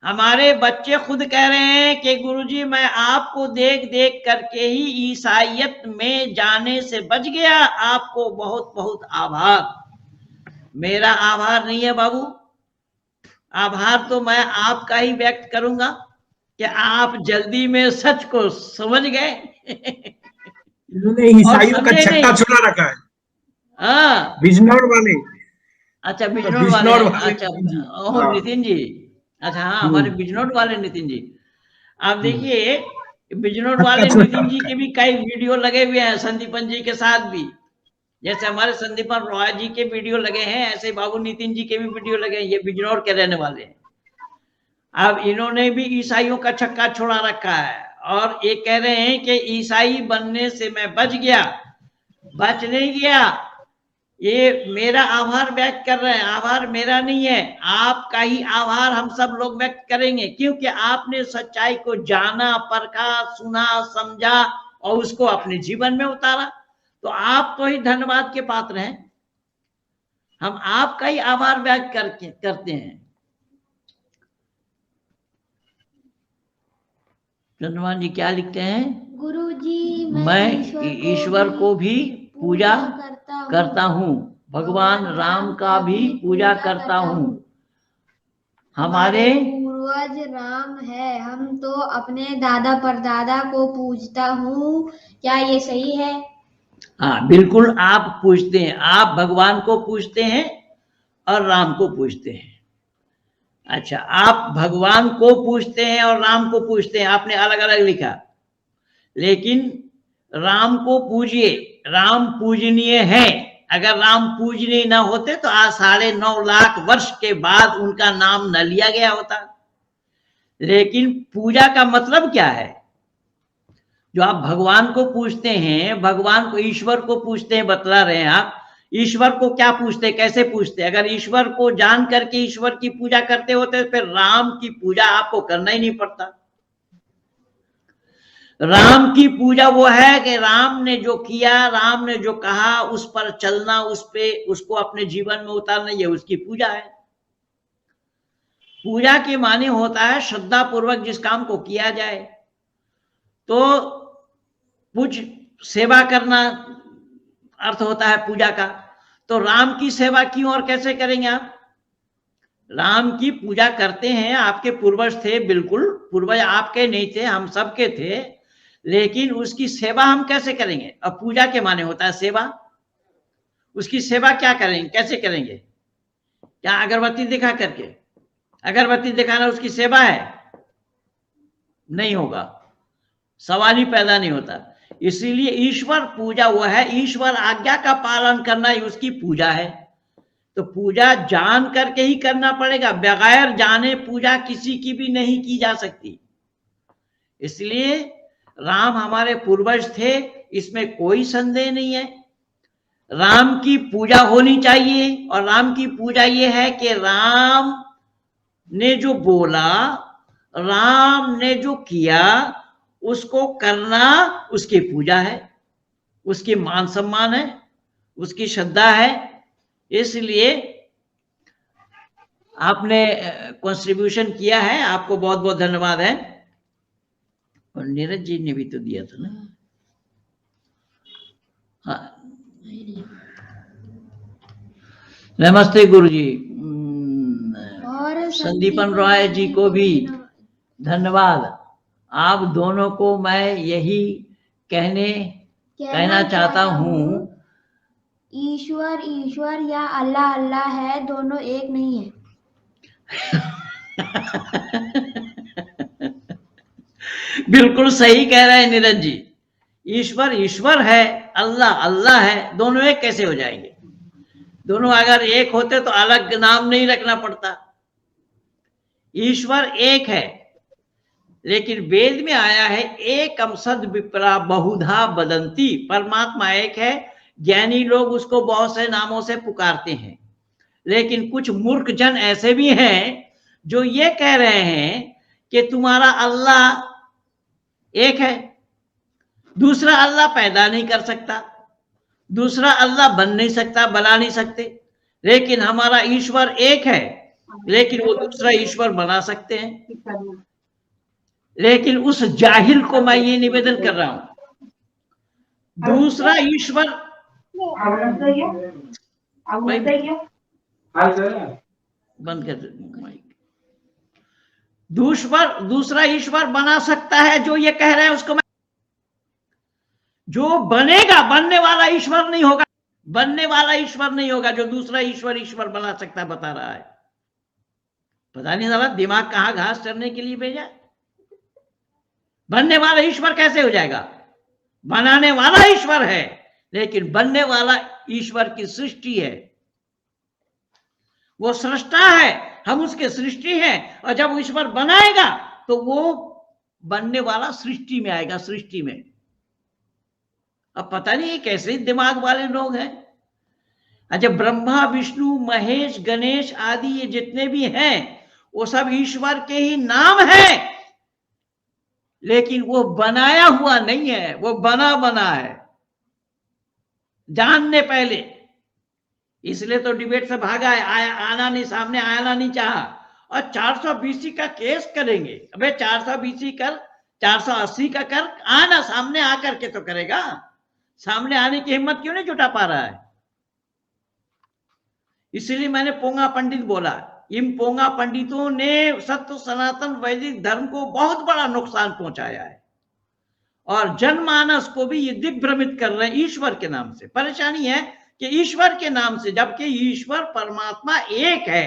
हमारे बच्चे खुद कह रहे हैं कि गुरुजी मैं आपको देख देख करके ही ईसाइयत में जाने से बच गया, आपको बहुत बहुत आभार। मेरा आभार नहीं है बाबू, आभार तो मैं आपका ही व्यक्त करूंगा कि आप जल्दी में सच को समझ गए। इन्होंने ईसाइयों का समझे छक्का नहीं। छुड़ा रखा है, हाँ बिजनौर वाले। अच्छा बिजनौर वाले बिजनौर हैं, वाले अच्छा नितिन जी। ओह हाँ। नितिन जी, अच्छा हाँ हमारे बिजनौर वाले नितिन जी। आप देखिए बिजनौर छक्का वाले छुड़ा नितिन जी रखा के है। भी कई वीडियो लगे हुए हैं संदीपन जी के साथ भी, जैसे हमारे संदीपन रॉय जी के वीडियो लगे हैं, ऐसे बाबू नितिन जी के भी वीडियो लगे हैं, ये बिजनौर के रहने वाले हैं। अब इन्होंने भी ईसाइयों का छक्का छोड़ा रखा है और ये कह रहे हैं कि ईसाई बनने से मैं बच गया, बच नहीं गया, ये मेरा आभार व्यक्त कर रहे हैं, आभार मेरा नहीं है, आपका ही आभार हम सब लोग व्यक्त करेंगे, क्योंकि आपने सच्चाई को जाना, परखा, सुना, समझा और उसको अपने जीवन में उतारा, तो आप तो ही धन्यवाद के पात्र हैं। हम आपका ही आभार व्यक्त करते हैं। चंद्रमान जी क्या लिखते हैं? गुरुजी मैं ईश्वर को भी पूजा करता हूँ, भगवान राम का भी पूजा करता हूँ। हमारे पूर्वज राम है, हम तो अपने दादा परदादा को पूजता हूँ, क्या ये सही है? हाँ बिल्कुल, आप पूछते हैं, आप भगवान को पूछते हैं और राम को पूछते हैं। अच्छा, आप भगवान को पूछते हैं और राम को पूछते हैं, आपने अलग अलग लिखा, लेकिन राम को पूजिए, राम पूजनीय है। अगर राम पूजनीय ना होते तो आज 9.5 लाख वर्ष के बाद उनका नाम न लिया गया होता। लेकिन पूजा का मतलब क्या है? जो आप भगवान को पूछते हैं, भगवान को, ईश्वर को पूछते हैं, बतला रहे हैं आप, ईश्वर को क्या पूछते, कैसे पूछते? अगर ईश्वर को जान करके ईश्वर की पूजा करते होते तो फिर राम की पूजा आपको करना ही नहीं पड़ता। राम की पूजा वो है कि राम ने जो किया, राम ने जो कहा, उस पर चलना, उसको अपने जीवन में उतारना, ये उसकी पूजा है। पूजा के माने होता है श्रद्धा पूर्वक जिस काम को किया जाए, तो कुछ सेवा करना अर्थ होता है पूजा का। तो राम की सेवा क्यों और कैसे करेंगे आप? राम की पूजा करते हैं, आपके पूर्वज थे, बिल्कुल पूर्वज आपके नहीं थे, हम सबके थे, लेकिन उसकी सेवा हम कैसे करेंगे? अब पूजा के माने होता है सेवा, उसकी सेवा क्या करेंगे, कैसे करेंगे? क्या अगरबत्ती दिखा करके? अगरबत्ती दिखाना उसकी सेवा है? नहीं होगा, सवाल ही पैदा नहीं होता। इसीलिए ईश्वर पूजा वो है, ईश्वर आज्ञा का पालन करना ही उसकी पूजा है। तो पूजा जान करके ही करना पड़ेगा, बगैर जाने पूजा किसी की भी नहीं की जा सकती। इसलिए राम हमारे पूर्वज थे, इसमें कोई संदेह नहीं है। राम की पूजा होनी चाहिए, और राम की पूजा ये है कि राम ने जो बोला, राम ने जो किया, उसको करना उसकी पूजा है, उसकी मान सम्मान है, उसकी श्रद्धा है। इसलिए आपने कंट्रीब्यूशन किया है, आपको बहुत बहुत धन्यवाद है। और नीरज जी ने भी तो दिया था ना। हाँ, नमस्ते गुरु जी। और संदीपन रॉय जी को भी धन्यवाद। आप दोनों को मैं यही कहना चाहता हूँ, ईश्वर ईश्वर या अल्लाह अल्लाह है, दोनों एक नहीं है। बिल्कुल सही कह रहे हैं नीरज जी, ईश्वर ईश्वर है, अल्लाह अल्लाह है, दोनों एक कैसे हो जाएंगे? दोनों अगर एक होते तो अलग नाम नहीं रखना पड़ता। ईश्वर एक है, लेकिन वेद में आया है एकम सद विप्रा बहुधा बदंती, परमात्मा एक है, ज्ञानी लोग उसको बहुत से नामों से पुकारते हैं, लेकिन कुछ मूर्ख जन ऐसे भी हैं जो ये कह रहे हैं कि तुम्हारा अल्लाह एक है, दूसरा अल्लाह पैदा नहीं कर सकता, दूसरा अल्लाह बन नहीं सकता, बना नहीं सकते। लेकिन हमारा ईश्वर एक है, लेकिन वो दूसरा ईश्वर बना सकते हैं। लेकिन उस जाहिल को मैं ये निवेदन कर रहा हूं, दूसरा ईश्वर बंद कर माइक। दूसरा ईश्वर बना सकता है, जो ये कह रहे हैं उसको मैं, जो बनेगा, बनने वाला ईश्वर नहीं होगा, बनने वाला ईश्वर नहीं होगा जो दूसरा ईश्वर बना सकता है, बता रहा है। पता नहीं साला दिमाग कहां घास चरने के लिए भेजा है। बनने वाला ईश्वर कैसे हो जाएगा? बनाने वाला ईश्वर है, लेकिन बनने वाला ईश्वर की सृष्टि है, वो सृष्टा है, हम उसके सृष्टि हैं। और जब ईश्वर बनाएगा तो वो बनने वाला सृष्टि में आएगा, सृष्टि में। अब पता नहीं कैसे दिमाग वाले लोग हैं। अच्छा, ब्रह्मा विष्णु महेश गणेश आदि ये जितने भी हैं वो सब ईश्वर के ही नाम है, लेकिन वो बनाया हुआ नहीं है, वो बना है, जानने पहले। इसलिए तो डिबेट से भागा है, आना नहीं, सामने आना नहीं चाहा। और 400 BC का केस करेंगे। अबे 400 BC कर, 480 का कर, आना सामने आकर के तो करेगा। सामने आने की हिम्मत क्यों नहीं जुटा पा रहा है? इसलिए मैंने पोंगा पंडित बोला। इन पोंगा पंडितों ने सत्य सनातन वैदिक धर्म को बहुत बड़ा नुकसान पहुंचाया है, और जनमानस को भी ये दिग्भ्रमित कर रहे हैं ईश्वर के नाम से। परेशानी है कि ईश्वर के नाम से, जबकि ईश्वर परमात्मा एक है,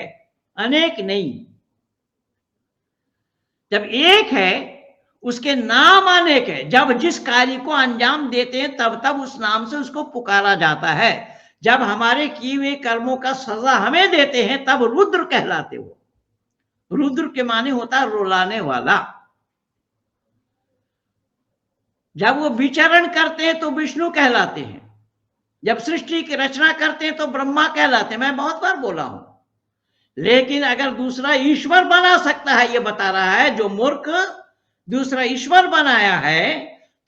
अनेक नहीं। जब एक है, उसके नाम अनेक है। जब जिस कार्य को अंजाम देते हैं तब तब उस नाम से उसको पुकारा जाता है। जब हमारे किए हुए कर्मों का सजा हमें देते हैं तब रुद्र कहलाते हो। रुद्र के माने होता है रुलाने वाला। जब वो विचरण करते हैं तो विष्णु कहलाते हैं। जब सृष्टि की रचना करते हैं तो ब्रह्मा कहलाते हैं। मैं बहुत बार बोला हूं। लेकिन अगर दूसरा ईश्वर बना सकता है, ये बता रहा है जो मूर्ख दूसरा ईश्वर बनाया है,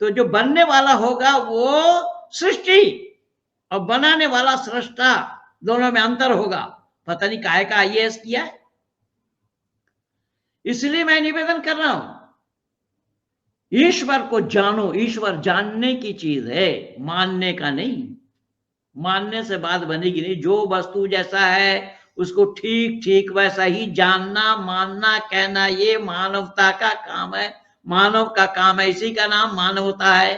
तो जो बनने वाला होगा वो सृष्टि और बनाने वाला सृष्टा, दोनों में अंतर होगा। पता नहीं काहे का IAS किया है। इसलिए मैं निवेदन कर रहा हूं, ईश्वर को जानो। ईश्वर जानने की चीज है, मानने का नहीं। मानने से बात बनेगी नहीं। जो वस्तु जैसा है उसको ठीक ठीक वैसा ही जानना, मानना, कहना, ये मानवता का काम है, मानव का काम है। इसी का नाम मानवता है।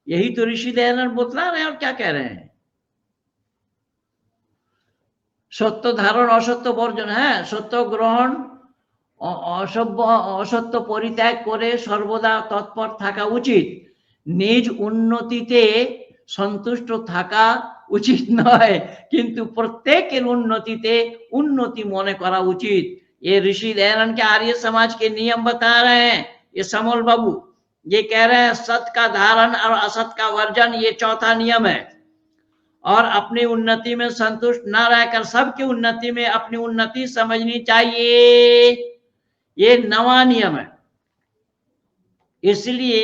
यही तो ऋषि दयानंद बतला रहे हैं। और क्या कह रहे हैं? सत्य धारण असत्य वर्जन है, सत्य ग्रहण असत्য পরিত্যাগ করে সর্বদা তৎপর থাকা উচিত। নিজ উন্নতিতে সন্তুষ্ট থাকা উচিত নয়, কিন্তু প্রত্যেকের উন্নতিতে উন্নতি মনে করা উচিत। ये ऋषि दयानंद के आर्य समाज के नियम बता रहे हैं। ये समोल बाबू ये कह रहे हैं सत का धारण और असत का वर्जन, ये चौथा नियम है। और अपनी उन्नति में संतुष्ट न रहकर सबकी उन्नति में अपनी उन्नति समझनी चाहिए, ये नवा नियम है। इसलिए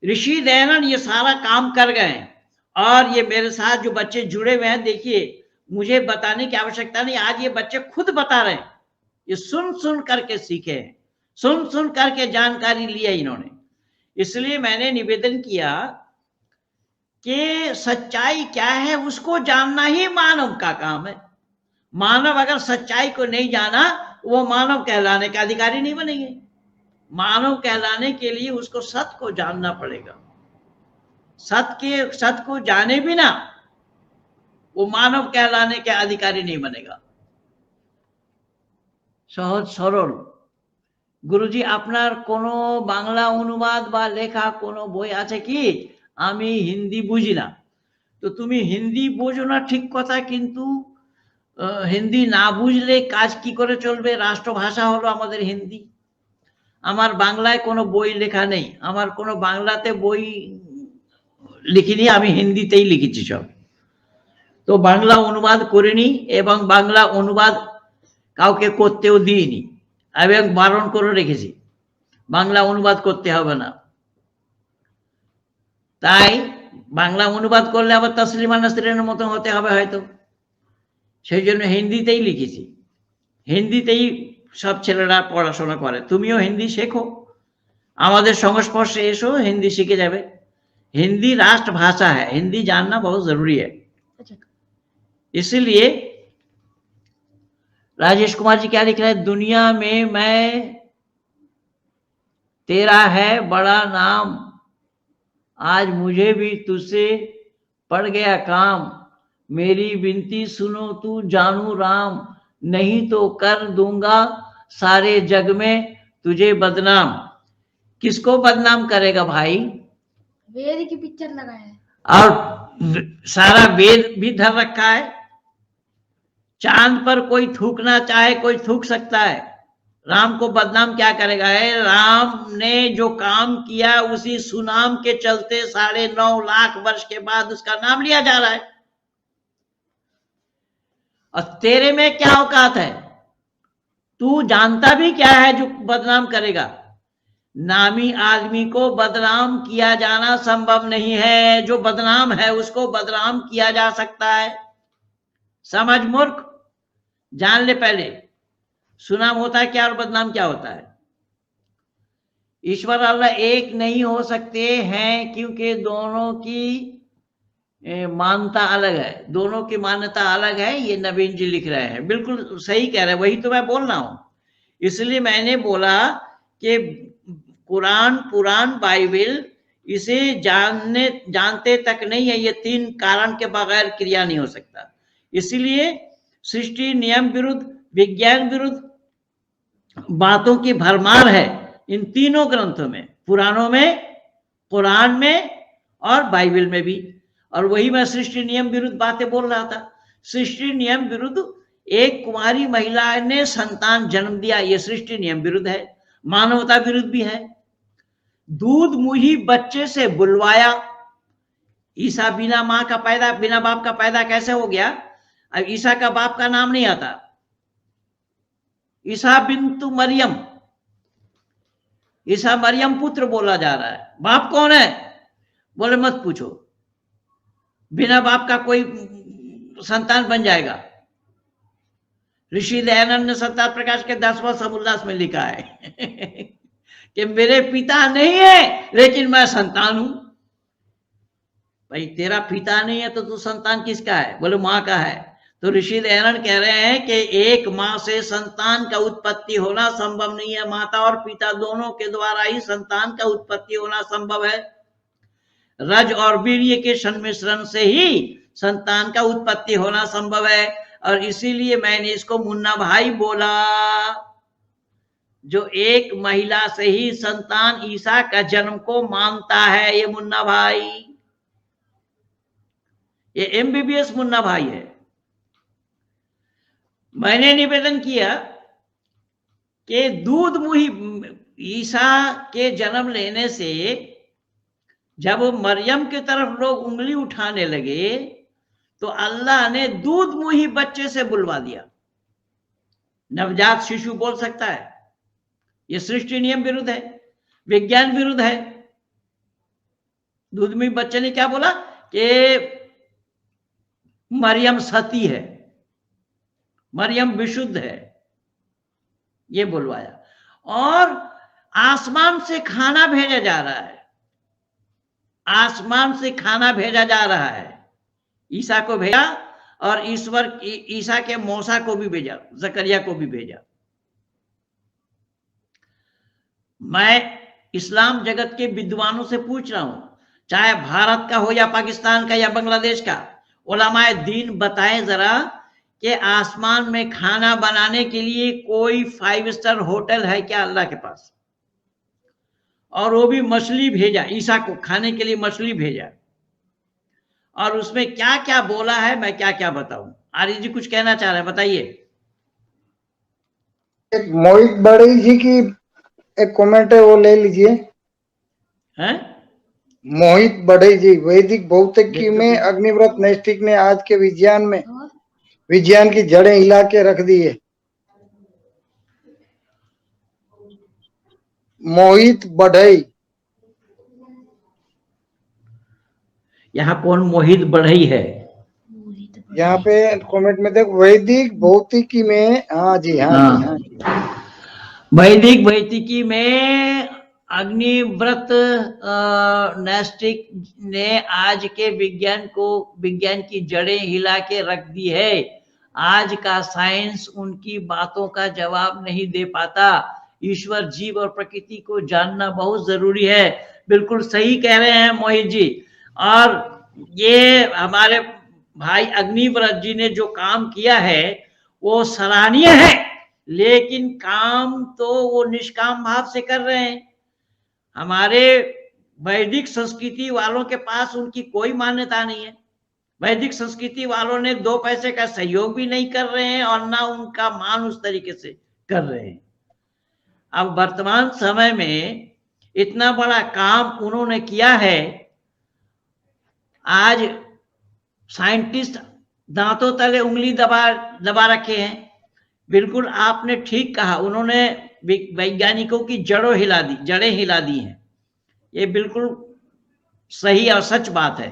ऋषि दयानंद ये सारा काम कर गए। और ये मेरे साथ जो बच्चे जुड़े हुए हैं, देखिए मुझे बताने की आवश्यकता नहीं, आज ये बच्चे खुद बता रहे हैं। ये सुन सुन करके सीखे हैं, सुन सुन करके जानकारी लिया इन्होंने। इसलिए मैंने निवेदन किया कि सच्चाई क्या है उसको जानना ही मानव का काम है। मानव अगर सच्चाई को नहीं जाना, वो मानव कहलाने का अधिकारी नहीं बनेंगे। मानव कहलाने के लिए उसको सत्य को जानना पड़ेगा। सत्य को जाने बिना वो मानव कहलाने के अधिकारी नहीं बनेगा। সহজ সরল। গুরুজি আপনার কোনো বাংলা অনুবাদ বা লেখা কোনো বই আছে কি? আমি হিন্দি বুঝি না। তো তুমি হিন্দি বোঝো না ঠিক কথা, কিন্তু হিন্দি না বুঝলে কাজ কি করে চলবে? রাষ্ট্রভাষা হলো আমাদের হিন্দি। আমার বাংলায় কোনো বই লেখা নেই, আমার কোনো বাংলাতে বই লিখিনি, আমি হিন্দিতেই লিখেছি সব। তো বাংলা অনুবাদ করিনি এবং বাংলা অনুবাদ কাউকে করতেও দিইনি, এবং বারণ করে রেখেছি বাংলা অনুবাদ করতে হবে না। তাই বাংলা অনুবাদ করলে আবার তসলিমা নাসরিনের মতো হতে হবে হয়তো। সেজন্য হিন্দিতেই লিখেছি। হিন্দিতেই সব ছেলেরা পড়াশোনা করে। তুমিও হিন্দি শেখো, আমাদের সংস্पर्शे एसो, हिंदी सीखे जावे। हिंदी राष्ट्रभाषा है, हिंदी जानना बहुत जरूरी है। इसीलिए राजेश कुमार जी क्या लिख रहे हैं, दुनिया में मैं तेरा है बड़ा नाम, आज मुझे भी तुझसे पड़ गया काम, मेरी विनती सुनो तू जानू राम, नहीं तो कर दूंगा सारे जग में तुझे बदनाम। किसको बदनाम करेगा भाई? वेद की पिक्चर लगाया है और सारा वेद भी धर रखा है। चांद पर कोई थूकना चाहे कोई थूक सकता है, राम को बदनाम क्या करेगा? है राम ने जो काम किया उसी सुनाम के चलते 9.5 लाख वर्ष के बाद उसका नाम लिया जा रहा है। और तेरे में क्या औकात है? तू जानता भी क्या है जो बदनाम करेगा? नामी आदमी को बदनाम किया जाना संभव नहीं है, जो बदनाम है उसको बदनाम किया जा सकता है। समझ मूर्ख, जान ले पहले सुनाम होता है क्या और बदनाम क्या होता है। ईश्वर अल्लाह एक नहीं हो सकते हैं क्योंकि दोनों की मान्यता अलग है, दोनों की मान्यता अलग है। ये नवीन जी लिख रहे हैं, बिल्कुल सही कह रहे हैं, वही तो मैं बोल रहा हूं। इसलिए मैंने बोला कि कुरान, पुराण, बाइबल इसे जानते तक नहीं है, ये 3 कारण के बगैर क्रिया नहीं हो सकता। इसीलिए सृष्टि नियम विरुद्ध, विज्ञान विरुद्ध बातों की भरमार है इन तीनों ग्रंथों में, पुराणों में, कुरान में और बाइबल में भी। और वही मैं सृष्टि नियम विरुद्ध बातें बोल रहा था। सृष्टि नियम विरुद्ध, एक कुमारी महिला ने संतान जन्म दिया, ये सृष्टि नियम विरुद्ध है, मानवता विरुद्ध भी है। दूध मुही बच्चे से बुलवाया, ईसा बिना मां का पैदा, बिना बाप का पैदा कैसे हो गया? अब ईसा का बाप का नाम नहीं आता, ईसा बिन्तु मरियम, ईसा मरियम पुत्र बोला जा रहा है। बाप कौन है? बोले मत पूछो, बिना बाप का कोई संतान बन जाएगा। ऋषि दयानंद ने सत्ता प्रकाश के 10वां समुल्लास में लिखा है कि मेरे पिता नहीं है लेकिन मैं संतान हूं। भाई तेरा पिता नहीं है तो तू संतान किसका है? बोले मां का है। तो ऋषि दयानंद कह रहे हैं कि एक मां से संतान का उत्पत्ति होना संभव नहीं है, माता और पिता दोनों के द्वारा ही संतान का उत्पत्ति होना संभव है। रज और वीर्य के संमिश्रण से ही संतान का उत्पत्ति होना संभव है। और इसीलिए मैंने इसको मुन्ना भाई बोला, जो एक महिला से ही संतान ईसा का जन्म को मानता है, ये मुन्ना भाई, ये एमबीबीएस मुन्ना भाई है। मैंने निवेदन किया कि दूध मुही ईसा के जन्म लेने से जब मरियम की तरफ लोग उंगली उठाने लगे तो अल्लाह ने दूध मुही बच्चे से बुलवा दिया। नवजात शिशु बोल सकता है, यह सृष्टि नियम विरुद्ध है, विज्ञान विरुद्ध है। दूध मुही बच्चे ने क्या बोला कि मरियम सती है, मरियम विशुद्ध है, ये बुलवाया। और आसमान से खाना भेजा जा रहा है, आसमान से खाना भेजा जा रहा है। ईसा को भेजा और ईश्वर ईसा के मौसा को भी भेजा, जकरिया को भी भेजा। मैं इस्लाम जगत के विद्वानों से पूछ रहा हूं, चाहे भारत का हो या पाकिस्तान का या बांग्लादेश का, उलमाए दीन बताएं जरा कि आसमान में खाना बनाने के लिए कोई 5 स्टार होटल है क्या अल्लाह के पास? और वो भी मछली भेजा, ईसा को खाने के लिए मछली भेजा। और उसमें क्या क्या बोला है मैं क्या क्या बताऊं। आर्य जी कुछ कहना चाह रहे हैं, बताइए। एक मोहित बड़ई जी की एक कमेंट है, वो ले लीजिए। हैं? मोहित बड़ई जी, वैदिक भौतिकी में अग्निव्रत नैष्टिक ने आज के विज्ञान में विज्ञान की जड़ें हिला के रख दी है। मोहित बढ़ई, यहाँ कौन मोहित बढ़ई है? यहाँ पे कमेंट में देखो, वैदिक भौतिकी में, हाँ जी, हाँ जी, हाँ जी, वैदिक भौतिकी में अग्निव्रत नैस्टिक ने आज के विज्ञान की जड़ें हिला के रख दी है। आज का साइंस उनकी बातों का जवाब नहीं दे पाता। ईश्वर, जीव और प्रकृति को जानना बहुत जरूरी है। बिल्कुल सही कह रहे हैं मोहित जी। और ये हमारे भाई अग्निव्रत जी ने जो काम किया है वो सराहनीय है, लेकिन काम तो वो निष्काम भाव से कर रहे हैं। हमारे वैदिक संस्कृति वालों के पास उनकी कोई मान्यता नहीं है। वैदिक संस्कृति वालों ने 2 पैसे का सहयोग भी नहीं कर रहे हैं और ना उनका मान उस तरीके से कर रहे हैं। अब वर्तमान समय में इतना बड़ा काम उन्होंने किया है, आज साइंटिस्ट दांतों तले उंगली दबा रखे हैं। बिल्कुल आपने ठीक कहा, उन्होंने वैज्ञानिकों की जड़ें हिला दी हैं। ये बिल्कुल सही और सच बात है।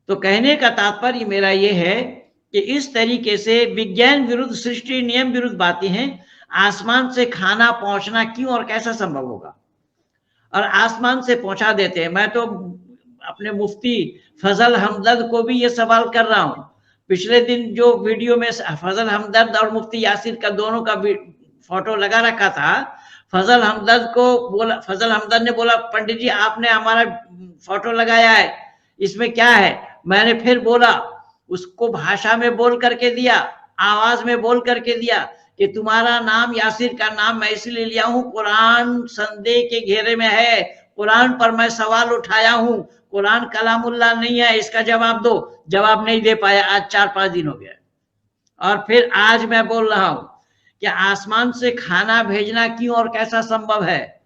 तो कहने का तात्पर्य मेरा ये है कि इस तरीके से विज्ञान विरुद्ध, सृष्टि नियम विरुद्ध बातें हैं। आसमान से खाना पहुंचना क्यों और कैसा संभव होगा? और आसमान से पहुंचा देते हैं। मैं तो अपने मुफ्ती फजल हमदर्द को भी ये सवाल कर रहा हूं। पिछले दिन जो वीडियो में फजल हमदर्द और मुफ्ती यासिर का दोनों का फोटो लगा रखा था, फजल हमदर्द ने बोला, पंडित जी आपने हमारा फोटो लगाया है, इसमें क्या है? मैंने फिर बोला, उसको भाषा में बोल करके दिया, आवाज में बोल करके दिया कि तुम्हारा नाम यासिर का नाम मैं इसलिए लिया हूं, कुरान संदेह के घेरे में है, कुरान पर मैं सवाल उठाया हूं, कुरान कलामुल्लाह नहीं है, इसका जवाब दो। जवाब नहीं दे पाया, आज 4-5 दिन हो गया। और फिर आज मैं बोल रहा हूं कि आसमान से खाना भेजना क्यों और कैसा संभव है।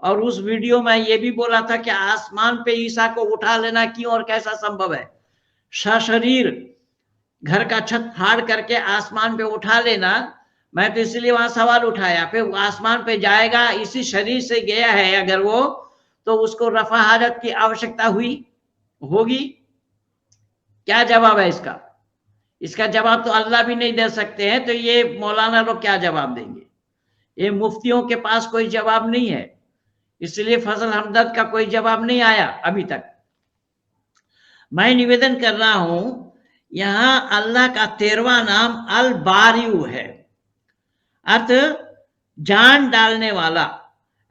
और उस वीडियो में ये भी बोला था कि आसमान पे ईसा को उठा लेना क्यों और कैसा संभव है। सशरीर घर का छत फाड़ करके आसमान पे उठा लेना, मैं तो इसलिए वहां सवाल उठाया। फिर आसमान पे जाएगा, इसी शरीर से गया है अगर वो, तो उसको रफा हाजत की आवश्यकता होगी? क्या जवाब है इसका? इसका जवाब तो अल्लाह भी नहीं दे सकते हैं, तो ये मौलाना लोग क्या जवाब देंगे? ये मुफ्तियों के पास कोई जवाब नहीं है, इसलिए फजल हमदर्द का कोई जवाब नहीं आया अभी तक। मैं निवेदन कर रहा हूं, यहां अल्लाह का 13वां नाम अल बारियू है, अर्थ जान डालने वाला।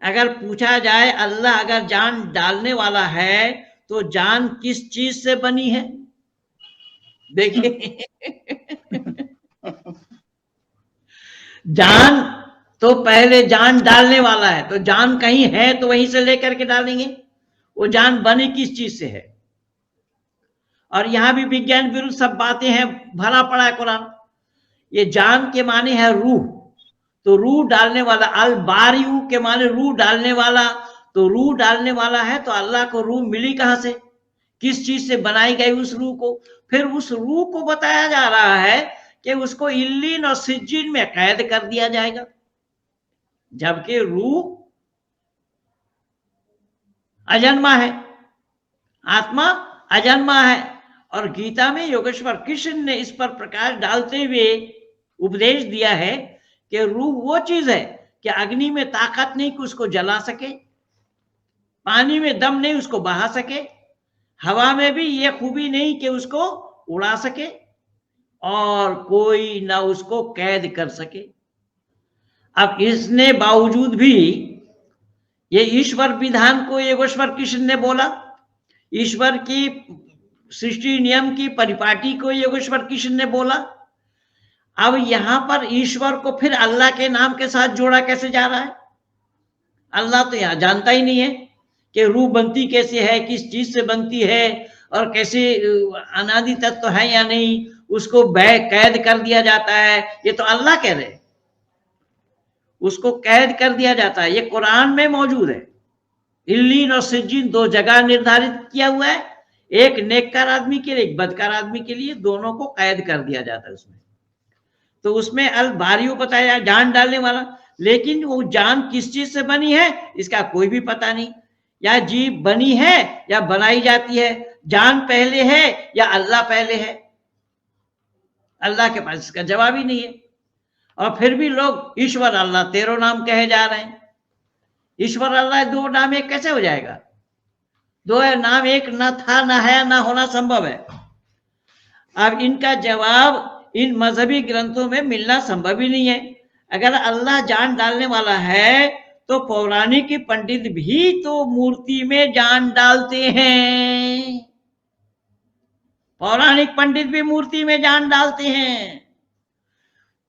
अगर पूछा जाए अल्लाह अगर जान डालने वाला है तो जान किस चीज से बनी है? देखिए जान तो पहले जान डालने वाला है, तो जान कहीं है तो वहीं से लेकर के डालेंगे। वो जान बनी किस चीज से है? और यहां भी विज्ञान विरुद्ध सब बातें हैं, भरा पड़ा है कुरान। ये जान के माने है रूह, तो रूह डालने वाला, अल बारियू के माने रूह डालने वाला। तो रूह डालने वाला है तो अल्लाह को रूह मिली कहां से? किस चीज से बनाई गई उस रूह को? फिर उस रूह को बताया जा रहा है कि उसको इल्लीन और सिज्जीन में कैद कर दिया जाएगा, जबकि रूह अजन्मा है, आत्मा अजन्मा है। और गीता में योगेश्वर कृष्ण ने इस पर प्रकाश डालते हुए उपदेश दिया है कि रूह वो चीज है कि अग्नि में ताकत नहीं कि उसको जला सके, पानी में दम नहीं उसको बहा सके, हवा में भी ये खूबी नहीं कि उसको उड़ा सके, और कोई ना उसको कैद कर सके। अब इसने बावजूद भी ये ईश्वर विधान को योगेश्वर कृष्ण ने बोला, ईश्वर की सृष्टि नियम की परिपाटी को योगेश्वर कृष्ण ने बोला। अब यहां पर ईश्वर को फिर अल्लाह के नाम के साथ जोड़ा कैसे जा रहा है? अल्लाह तो यहां जानता ही नहीं है कि रूह बनती कैसे है, किस चीज से बनती है, और कैसे अनादि तत्व है या नहीं, उसको कैद कर दिया जाता है। ये तो अल्लाह कह रहे हैं, उसको कैद कर दिया जाता है। ये कुरान में मौजूद है। इल्लीन और सिज्जीन 2 जगह निर्धारित किया हुआ है, एक नेककार आदमी के लिए, एक बदकार आदमी के लिए, दोनों को कैद कर दिया जाता है उसमें। तो उसमें अल बारियू बताया, जान डालने वाला। लेकिन वो जान किस चीज से बनी है इसका कोई भी पता नहीं। या जीव बनी है या बनाई जाती है, जान पहले है या अल्लाह पहले है, अल्लाह के पास इसका जवाब ही नहीं है। और फिर भी लोग ईश्वर अल्लाह तेरो नाम कहे जा रहे हैं। ईश्वर अल्लाह दो नाम एक कैसे हो जाएगा? दो है नाम, एक न था, न है, न होना संभव है। अब इनका जवाब इन मजहबी ग्रंथों में मिलना संभव ही नहीं है। अगर अल्लाह जान डालने वाला है तो पौराणिक पंडित भी तो मूर्ति में जान डालते हैं। पौराणिक पंडित भी मूर्ति में जान डालते हैं।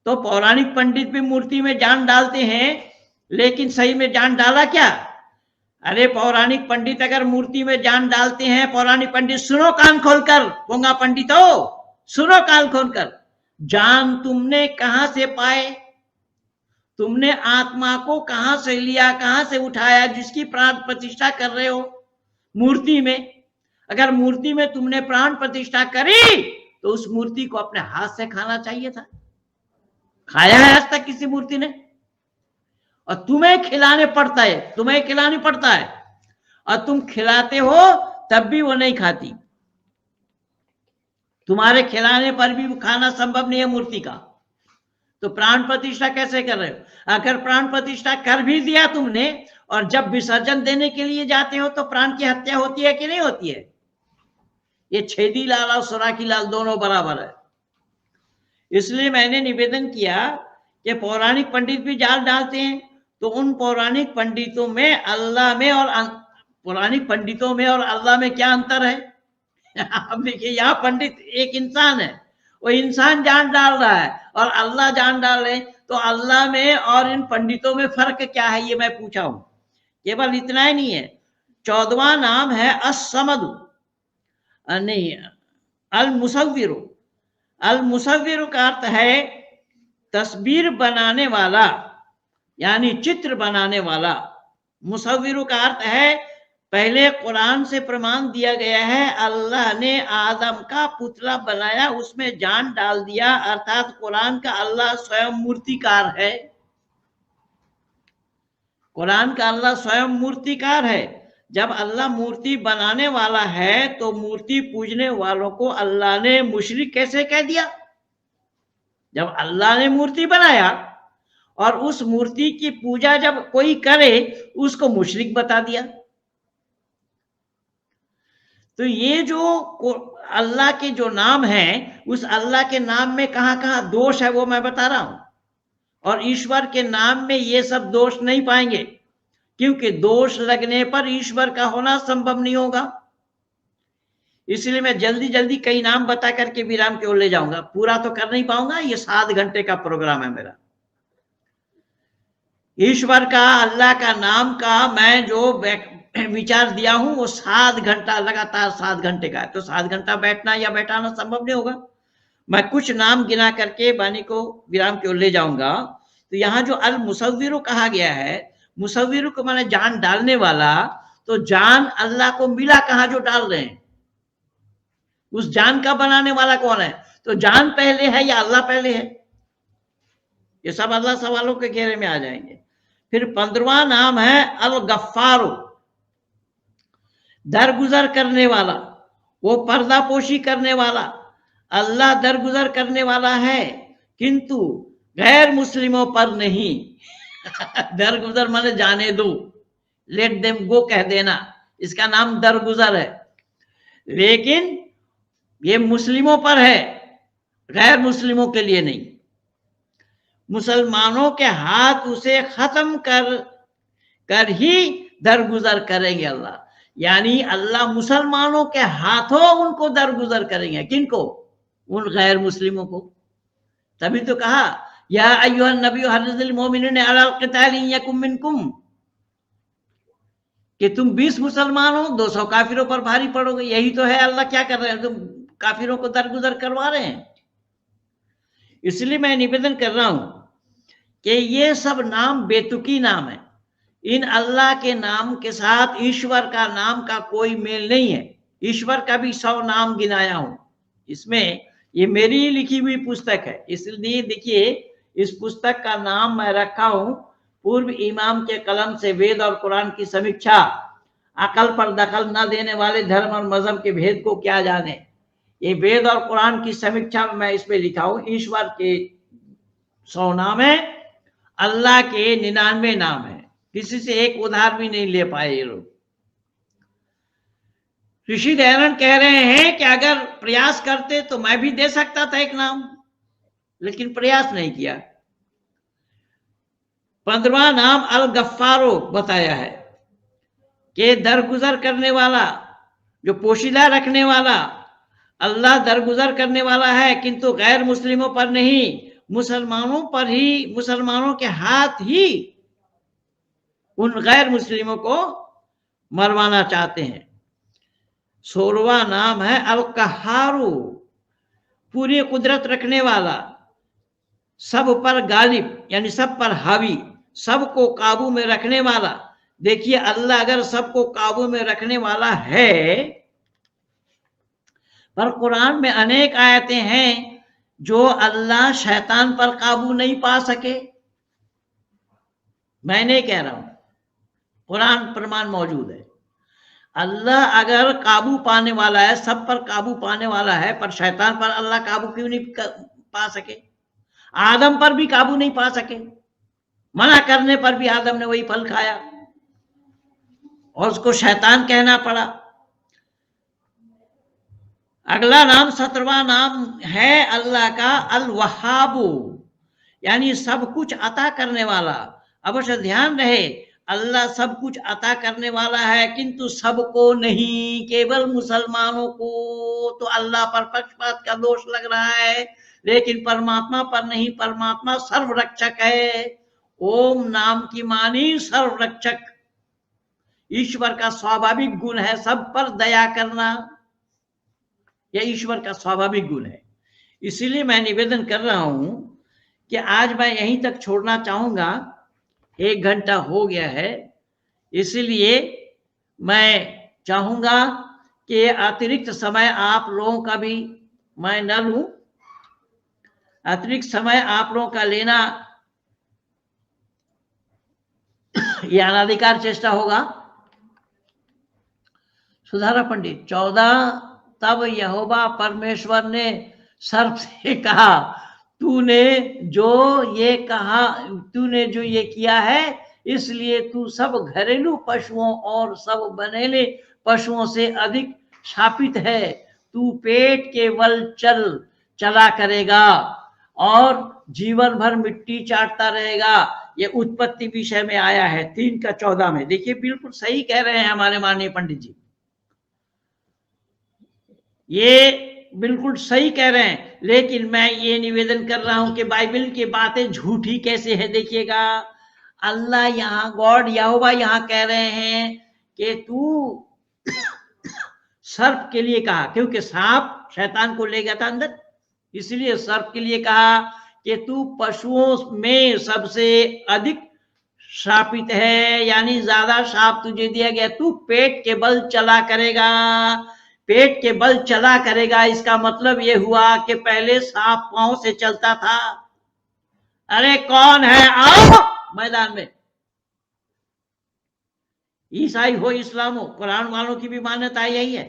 तो पौराणिक पंडित भी मूर्ति में जान डालते हैं, लेकिन सही में जान डाला क्या? अरे पौराणिक पंडित अगर मूर्ति में जान डालते हैं, पौराणिक पंडित सुनो कान खोलकर, पोंगा पंडितो सुनो कान खोलकर, जान तुमने कहां से पाए? तुमने आत्मा को कहां से लिया, कहां से उठाया, जिसकी प्राण प्रतिष्ठा कर रहे हो मूर्ति में? अगर मूर्ति में तुमने प्राण प्रतिष्ठा करी तो उस मूर्ति को अपने हाथ से खाना चाहिए था। खाया है आज तक किसी मूर्ति ने? और तुम्हें खिलाने पड़ता है, तुम्हें खिलानी पड़ता है, और तुम खिलाते हो तब भी वो नहीं खाती। तुम्हारे खिलाने पर भी खाना संभव नहीं है मूर्ति का, तो प्राण प्रतिष्ठा कैसे कर रहे हो? अगर प्राण प्रतिष्ठा कर भी दिया तुमने और जब विसर्जन देने के लिए जाते हो तो प्राण की हत्या होती है कि नहीं होती है? ये छेदी लाल और सुराखी लाल दोनों बराबर है। इसलिए मैंने निवेदन किया कि पौराणिक पंडित भी जाल डालते हैं, तो उन पौराणिक पंडितों में अल्लाह में और पौराणिक पंडितों में और अल्लाह में क्या अंतर है? अब देखिए, यहाँ पंडित एक इंसान है, वो इंसान जान डाल रहा है और अल्लाह जान डाल रहे हैं, तो अल्लाह में और इन पंडितों में फर्क क्या है, ये मैं पूछा हूं। केवल इतना ही नहीं है, 14वां नाम है अस्समदु, नहीं अल मुसव्विरु। अल मुसव्विरु का अर्थ है तस्वीर बनाने वाला, यानी चित्र बनाने वाला। मुसव्विरु का अर्थ है, पहले कुरान से प्रमाण दिया गया है, अल्लाह ने आदम का पुतला बनाया, उसमें जान डाल दिया, अर्थात कुरान का अल्लाह स्वयं मूर्तिकार है। कुरान का अल्लाह स्वयं मूर्तिकार है। जब अल्लाह मूर्ति बनाने वाला है तो मूर्ति पूजने वालों को अल्लाह ने मुशरिक कैसे कह दिया? जब अल्लाह ने मूर्ति बनाया और उस मूर्ति की पूजा जब कोई करे उसको मुशरिक बता दिया। तो ये जो अल्लाह के जो नाम है, उस अल्लाह के नाम में कहां कहां दोष है वो मैं बता रहा हूं, और ईश्वर के नाम में ये सब दोष नहीं पाएंगे, क्योंकि दोष लगने पर ईश्वर का होना संभव नहीं होगा। इसलिए मैं जल्दी जल्दी कई नाम बता करके विराम की ओर ले जाऊंगा, पूरा तो कर नहीं पाऊंगा, ये 7 घंटे का प्रोग्राम है मेरा। ईश्वर का, अल्लाह का नाम का मैं जो विचार दिया हूं वो 7 घंटा लगातार 7 घंटे का है, तो 7 घंटा बैठना या बैठाना संभव नहीं होगा। मैं कुछ नाम गिना करके वाणी को विराम की ओर ले जाऊंगा। तो यहाँ जो अल मुसव्विरु कहा गया है, मुसव्विरु को माने जान डालने वाला, तो जान अल्लाह को मिला कहाँ जो डाल रहे हैं? उस जान का बनाने वाला कौन है? तो जान पहले है या अल्लाह पहले है? ये सब अल्लाह सवालों के घेरे में आ जाएंगे। फिर 15वां नाम है अल गफ्फारो, दरगुजर करने वाला, वो पर्दापोशी करने वाला। अल्लाह दरगुजर करने वाला है, किंतु गैर मुस्लिमों पर नहीं। दरगुजर माने जाने दो, लेट देम गो कह देना, इसका नाम दरगुजर है। लेकिन ये मुस्लिमों पर है, गैर मुस्लिमों के लिए नहीं। मुसलमानों के हाथ उसे खत्म कर ही दरगुजर करेंगे अल्लाह, यानी अल्लाह मुसलमानों के हाथों उनको दरगुजर करेंगे। किनको? उन गैर मुस्लिमों को। तभी तो कहा या अय्युहन नबी हर्रिज़िल मोमिनीन अला क़िताल यकुम मिनकुम, कि तुम 20 मुसलमान हो 200 काफिरों पर भारी पड़ोगे। यही तो है अल्लाह क्या कर रहे हैं, तुम काफिरों को दरगुजर करवा रहे हैं। इसलिए मैं निवेदन कर रहा हूं कि ये सब नाम बेतुकी नाम है। इन अल्लाह के नाम के साथ ईश्वर का नाम का कोई मेल नहीं है। ईश्वर का भी 100 नाम गिनाया हूं इसमें, ये मेरी लिखी हुई पुस्तक है। इसलिए देखिए, इस पुस्तक का नाम मैं रखा हूं पूर्व इमाम के कलम से वेद और कुरान की समीक्षा, अकल पर दखल न देने वाले धर्म और मजहब के भेद को क्या जाने। ये वेद और कुरान की समीक्षा में मैं इसमें लिखा हूं, ईश्वर के 100 नाम है, अल्लाह के 99 नाम है। किसी से एक उधार भी नहीं ले पाए ये लोग। ऋषि दयानंद कह रहे हैं कि अगर प्रयास करते तो मैं भी दे सकता था एक नाम, लेकिन प्रयास नहीं किया। 15वां नाम अल गफ्फारो बताया है कि दरगुजर करने वाला, जो पोशीदा रखने वाला। अल्लाह दरगुजर करने वाला है, किंतु गैर मुस्लिमों पर नहीं, मुसलमानों पर ही, मुसलमानों के हाथ ही उन गैर मुस्लिमों को मरवाना चाहते हैं। 16वां नाम है अल कहारू, पूरी कुदरत रखने वाला, सब पर गालिब यानी सब पर हावी, सबको काबू में रखने वाला। देखिए, अल्लाह अगर सबको काबू में रखने वाला है, पर कुरान में अनेक आयतें हैं जो अल्लाह शैतान पर काबू नहीं पा सके। मैं नहीं कह रहा हूं, कुरान प्रमाण मौजूद है। अल्लाह अगर काबू पाने वाला है, सब पर काबू पाने वाला है, पर शैतान पर अल्लाह काबू क्यों नहीं पा सके? आदम पर भी काबू नहीं पा सके, मना करने पर भी आदम ने वही फल खाया और उसको शैतान कहना पड़ा। अगला नाम 17वां नाम है अल्लाह का अल वहाबू, यानी सब कुछ अता करने वाला। अवश्य ध्यान रहे, अल्लाह सब कुछ अता करने वाला है, किंतु सबको नहीं, केवल मुसलमानों को। तो अल्लाह पर पक्षपात का दोष लग रहा है, लेकिन परमात्मा पर नहीं। परमात्मा सर्वरक्षक है। ओम नाम की मानी सर्वरक्षक। ईश्वर का स्वाभाविक गुण है सब पर दया करना, यह ईश्वर का स्वाभाविक गुण है। इसीलिए मैं निवेदन कर रहा हूं कि आज मैं यहीं तक छोड़ना चाहूंगा। 1 घंटा हो गया है, इसलिए मैं चाहूंगा कि अतिरिक्त समय आप लोगों का भी मैं न लूं। अतिरिक्त समय आप लोगों का लेना यह अनाधिकार चेष्टा होगा। सुधारा पंडित 14, तब यहोवा परमेश्वर ने सर्प से कहा, तूने जो ये किया है, इसलिए तू सब घरेलू पशुओं और सब बनेले पशुओं से अधिक शापित है। तू पेट के बल चला करेगा और जीवन भर मिट्टी चाटता रहेगा। ये उत्पत्ति विषय में आया है 3 का 14 में। देखिए, बिल्कुल सही कह रहे हैं हमारे माननीय पंडित जी, ये बिल्कुल सही कह रहे हैं। लेकिन मैं ये निवेदन कर रहा हूं कि बाइबल की बातें झूठी कैसे है। देखिएगा, अल्लाह यहाँ, गॉड यहोवा यहाँ कह रहे हैं कि तू सर्प के लिए कहा, क्योंकि सांप शैतान को ले गया था अंदर, इसलिए सर्प के लिए कहा कि तू पशुओं में सबसे अधिक श्रापित है, यानी ज्यादा शाप तुझे दिया गया। तू पेट के बल चला करेगा। पेट के बल चला करेगा, इसका मतलब यह हुआ कि पहले सांप पांव से चलता था। अरे कौन है, आओ मैदान में। ईसाई हो इस्लाम हो, कुरान वालों की भी मान्यता यही है।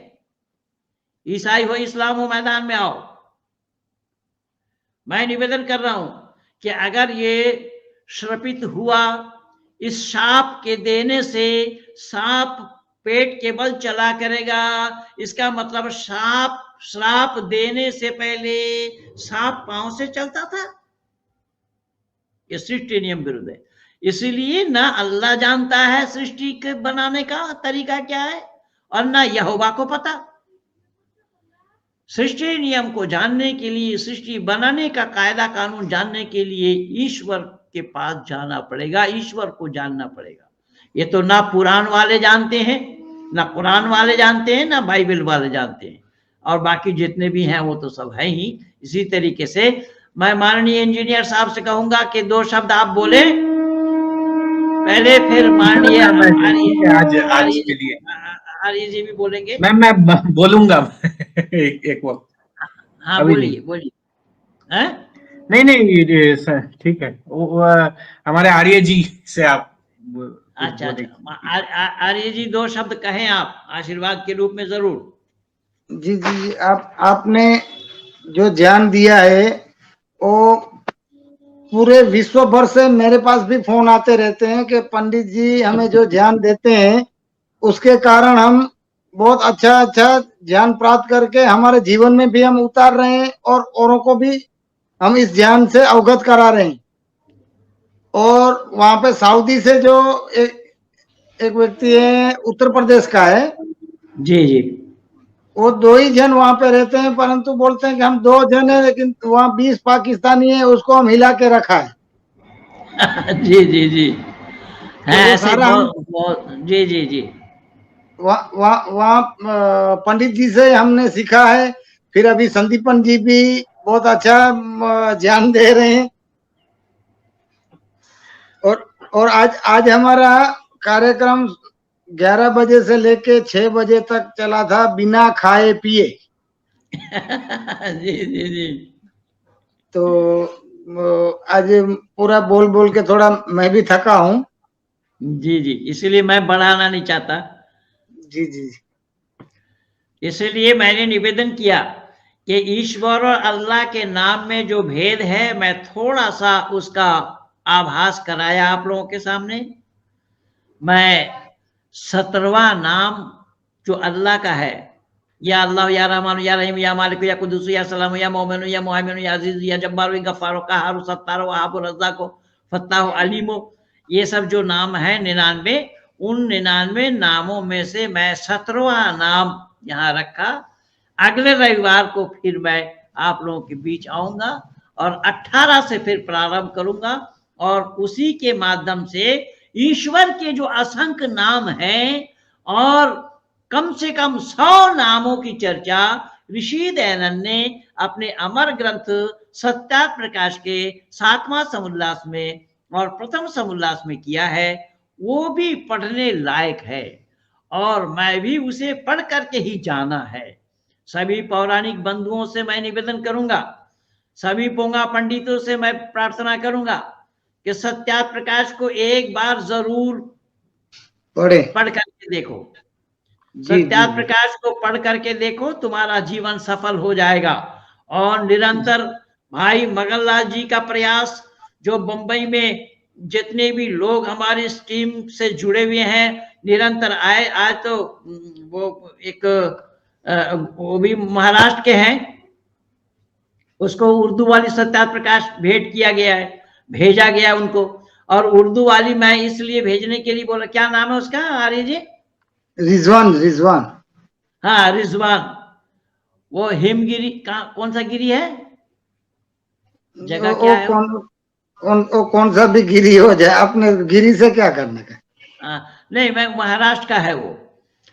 ईसाई हो इस्लाम हो, मैदान में आओ। मैं निवेदन कर रहा हूं कि अगर ये श्रापित हुआ, इस शाप के देने से सांप पेट के बल चला करेगा, इसका मतलब श्राप देने से पहले सांप पांव से चलता था। ये सृष्टि नियम विरुद्ध है। इसीलिए ना अल्लाह जानता है सृष्टि के बनाने का तरीका क्या है, और ना यहोवा को पता। सृष्टि नियम को जानने के लिए, सृष्टि बनाने का कायदा कानून जानने के लिए ईश्वर के पास जाना पड़ेगा, ईश्वर को जानना पड़ेगा। ये तो ना पुराण वाले जानते हैं, ना कुरान वाले जानते हैं, ना बाइबल वाले जानते हैं, और बाकी जितने भी हैं वो तो सब है ही। इसी तरीके से मैं माननीय इंजीनियर साहब से कहूंगा कि 2 शब्द आप बोले पहले, फिर माननीय आज के लिए आर्य जी भी बोलेंगे। मैं बोलूंगा एक वक्त। हाँ बोलिए। नहीं ठीक है, वो हमारे आर्य जी से आप अच्छा, आर्य जी 2 शब्द कहें आप आशीर्वाद के रूप में जरूर। जी जी, आपने जो ज्ञान दिया है वो पूरे विश्व भर से मेरे पास भी फोन आते रहते हैं कि पंडित जी हमें जो ज्ञान देते हैं उसके कारण हम बहुत अच्छा अच्छा ज्ञान प्राप्त करके हमारे जीवन में भी हम उतार रहे हैं और औरों को भी हम इस ज्ञान से अवगत करा रहे हैं। और वहां पे सऊदी से जो एक व्यक्ति है, उत्तर प्रदेश का है, जी जी। वो 2 ही जन वहां पे रहते हैं, परंतु बोलते हैं कि हम 2 जन है लेकिन वहां 20 पाकिस्तानी है, उसको हम हिला के रखा है। जी जी जी, है तो वो ऐसे सारा हम बहुत बहुत। जी जी जी। वहाँ पंडित जी से हमने सीखा है। फिर अभी संदीपन जी भी बहुत अच्छा ज्ञान दे रहे हैं। और आज हमारा कार्यक्रम 11 बजे से लेके 6 बजे तक चला था बिना खाए पिए। जी जी जी। तो आज पूरा बोल बोल के थोड़ा मैं भी थका हूँ। जी जी, इसीलिए मैं बढ़ाना नहीं चाहता। जी जी इसलिए मैंने निवेदन किया कि ईश्वर और अल्लाह के नाम में जो भेद है मैं थोड़ा सा उसका आभास कराया आप लोगों के सामने। मैं 17वां नाम जो अल्लाह का है, या अल्लाह या रहमान या रहीम या मालिक या कुद्दूस या सलाम या मोमिन या मुहैमिन या अजीज या जब्बार या गफ्फार कहार सत्तार वहाब रज़्ज़ाक फत्ताह अलीम, ये सब जो नाम है 99, उन 99 नामों में से मैं 17वां नाम यहाँ रखा। अगले रविवार को फिर मैं आप लोगों के बीच आऊंगा और 18 से फिर प्रारंभ करूंगा और उसी के माध्यम से ईश्वर के जो असंख्य नाम हैं और कम से कम 100 नामों की चर्चा ऋषि दयानंद ने अपने अमर ग्रंथ सत्यार्थ प्रकाश के 7वां समुल्लास में और प्रथम समुल्लास में किया है। वो भी पढ़ने लायक है और मैं भी उसे पढ़ करके ही जाना है। सभी पौराणिक बंधुओं से मैं निवेदन करूंगा, सभी पोंगा पंडितों से मैं प्रार्थना करूंगा कि सत्यार्थ प्रकाश को एक बार जरूर पढ़ करके देखो। सत्यार्थ प्रकाश को पढ़ करके देखो, तुम्हारा जीवन सफल हो जाएगा। और निरंतर भाई मगनलाल जी का प्रयास, जो बंबई में जितने भी लोग हमारी इस टीम से जुड़े हुए हैं निरंतर आए, आज तो वो एक वो भी महाराष्ट्र के हैं, उसको उर्दू वाली सत्यार्थ प्रकाश भेंट किया गया है, भेजा गया उनको। और उर्दू वाली मैं इसलिए भेजने के लिए बोला, क्या नाम है उसका आर्य जी? रिजवान। हाँ रिजवान। वो हिमगिरी कौन सा गिरी है, जगह क्या है कौन सा भी गिरी हो जाए, अपने गिरी से क्या करने का। नहीं, मैं महाराष्ट्र का है वो।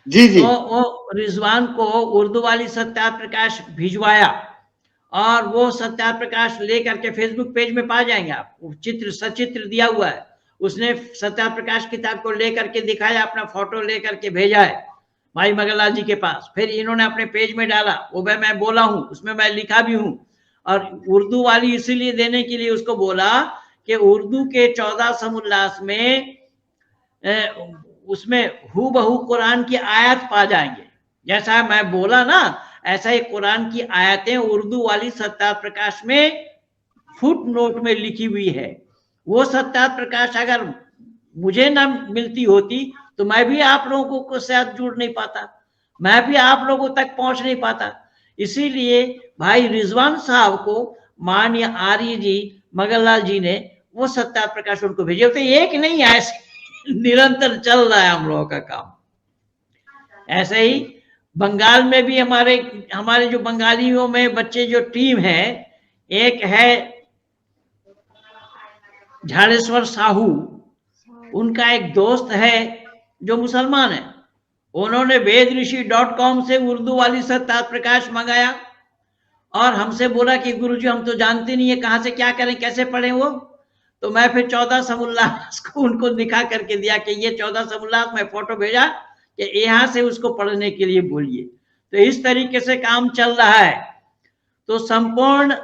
जी जी। तो वो रिजवान को उर्दू वाली सत्यार्थ प्रकाश भिजवाया और वो सत्यार्थ प्रकाश लेकर के फेसबुक पेज में पा जाएंगे आप, चित्र सचित्र दिया हुआ है। उसने सत्यार्थ प्रकाश किताब को लेकर के दिखाया, अपना फोटो लेकर के भेजा है भाई मगनलाल जी के पास। फिर इन्होंने अपने पेज में डाला, वो मैं बोला हूं, उसमें मैं लिखा भी हूं। और उर्दू वाली इसीलिए देने के लिए उसको बोला कि उर्दू के 14 समुल्लास में उसमें हूबहू कुरान की आयत पा जाएंगे। जैसा मैं बोला ना, ऐसा ही कुरान की आयतें उर्दू वाली सत्यार्थ प्रकाश में फुट नोट में लिखी हुई है। वो सत्यार्थ प्रकाश अगर मुझे ना मिलती होती तो मैं भी आप लोगों को साथ जुड़ नहीं पाता, मैं भी आप लोगों तक पहुंच नहीं पाता। इसीलिए भाई रिजवान साहब को माननीय आर्य जी मगनलाल जी ने वो सत्यार्थ प्रकाश उनको भेजे। तो एक नहीं, ऐसे निरंतर चल रहा है हम लोगों का काम। ऐसे ही बंगाल में भी हमारे जो बंगालियों में बच्चे जो टीम है, एक है झाड़ेश्वर साहू, उनका एक दोस्त है जो मुसलमान है, उन्होंने vedrishi.com से उर्दू वाली सत्यार्थ प्रकाश मंगाया और हमसे बोला कि गुरुजी हम तो जानते नहीं है कहां से क्या करें, कैसे पढ़ें वो। तो मैं फिर 14 समुल्लास को उनको दिखा करके दिया कि ये 14 समुल्लास, मैं फोटो भेजा कि यहां से उसको पढ़ने के लिए बोलिए। तो इस तरीके से काम चल रहा है। तो संपूर्ण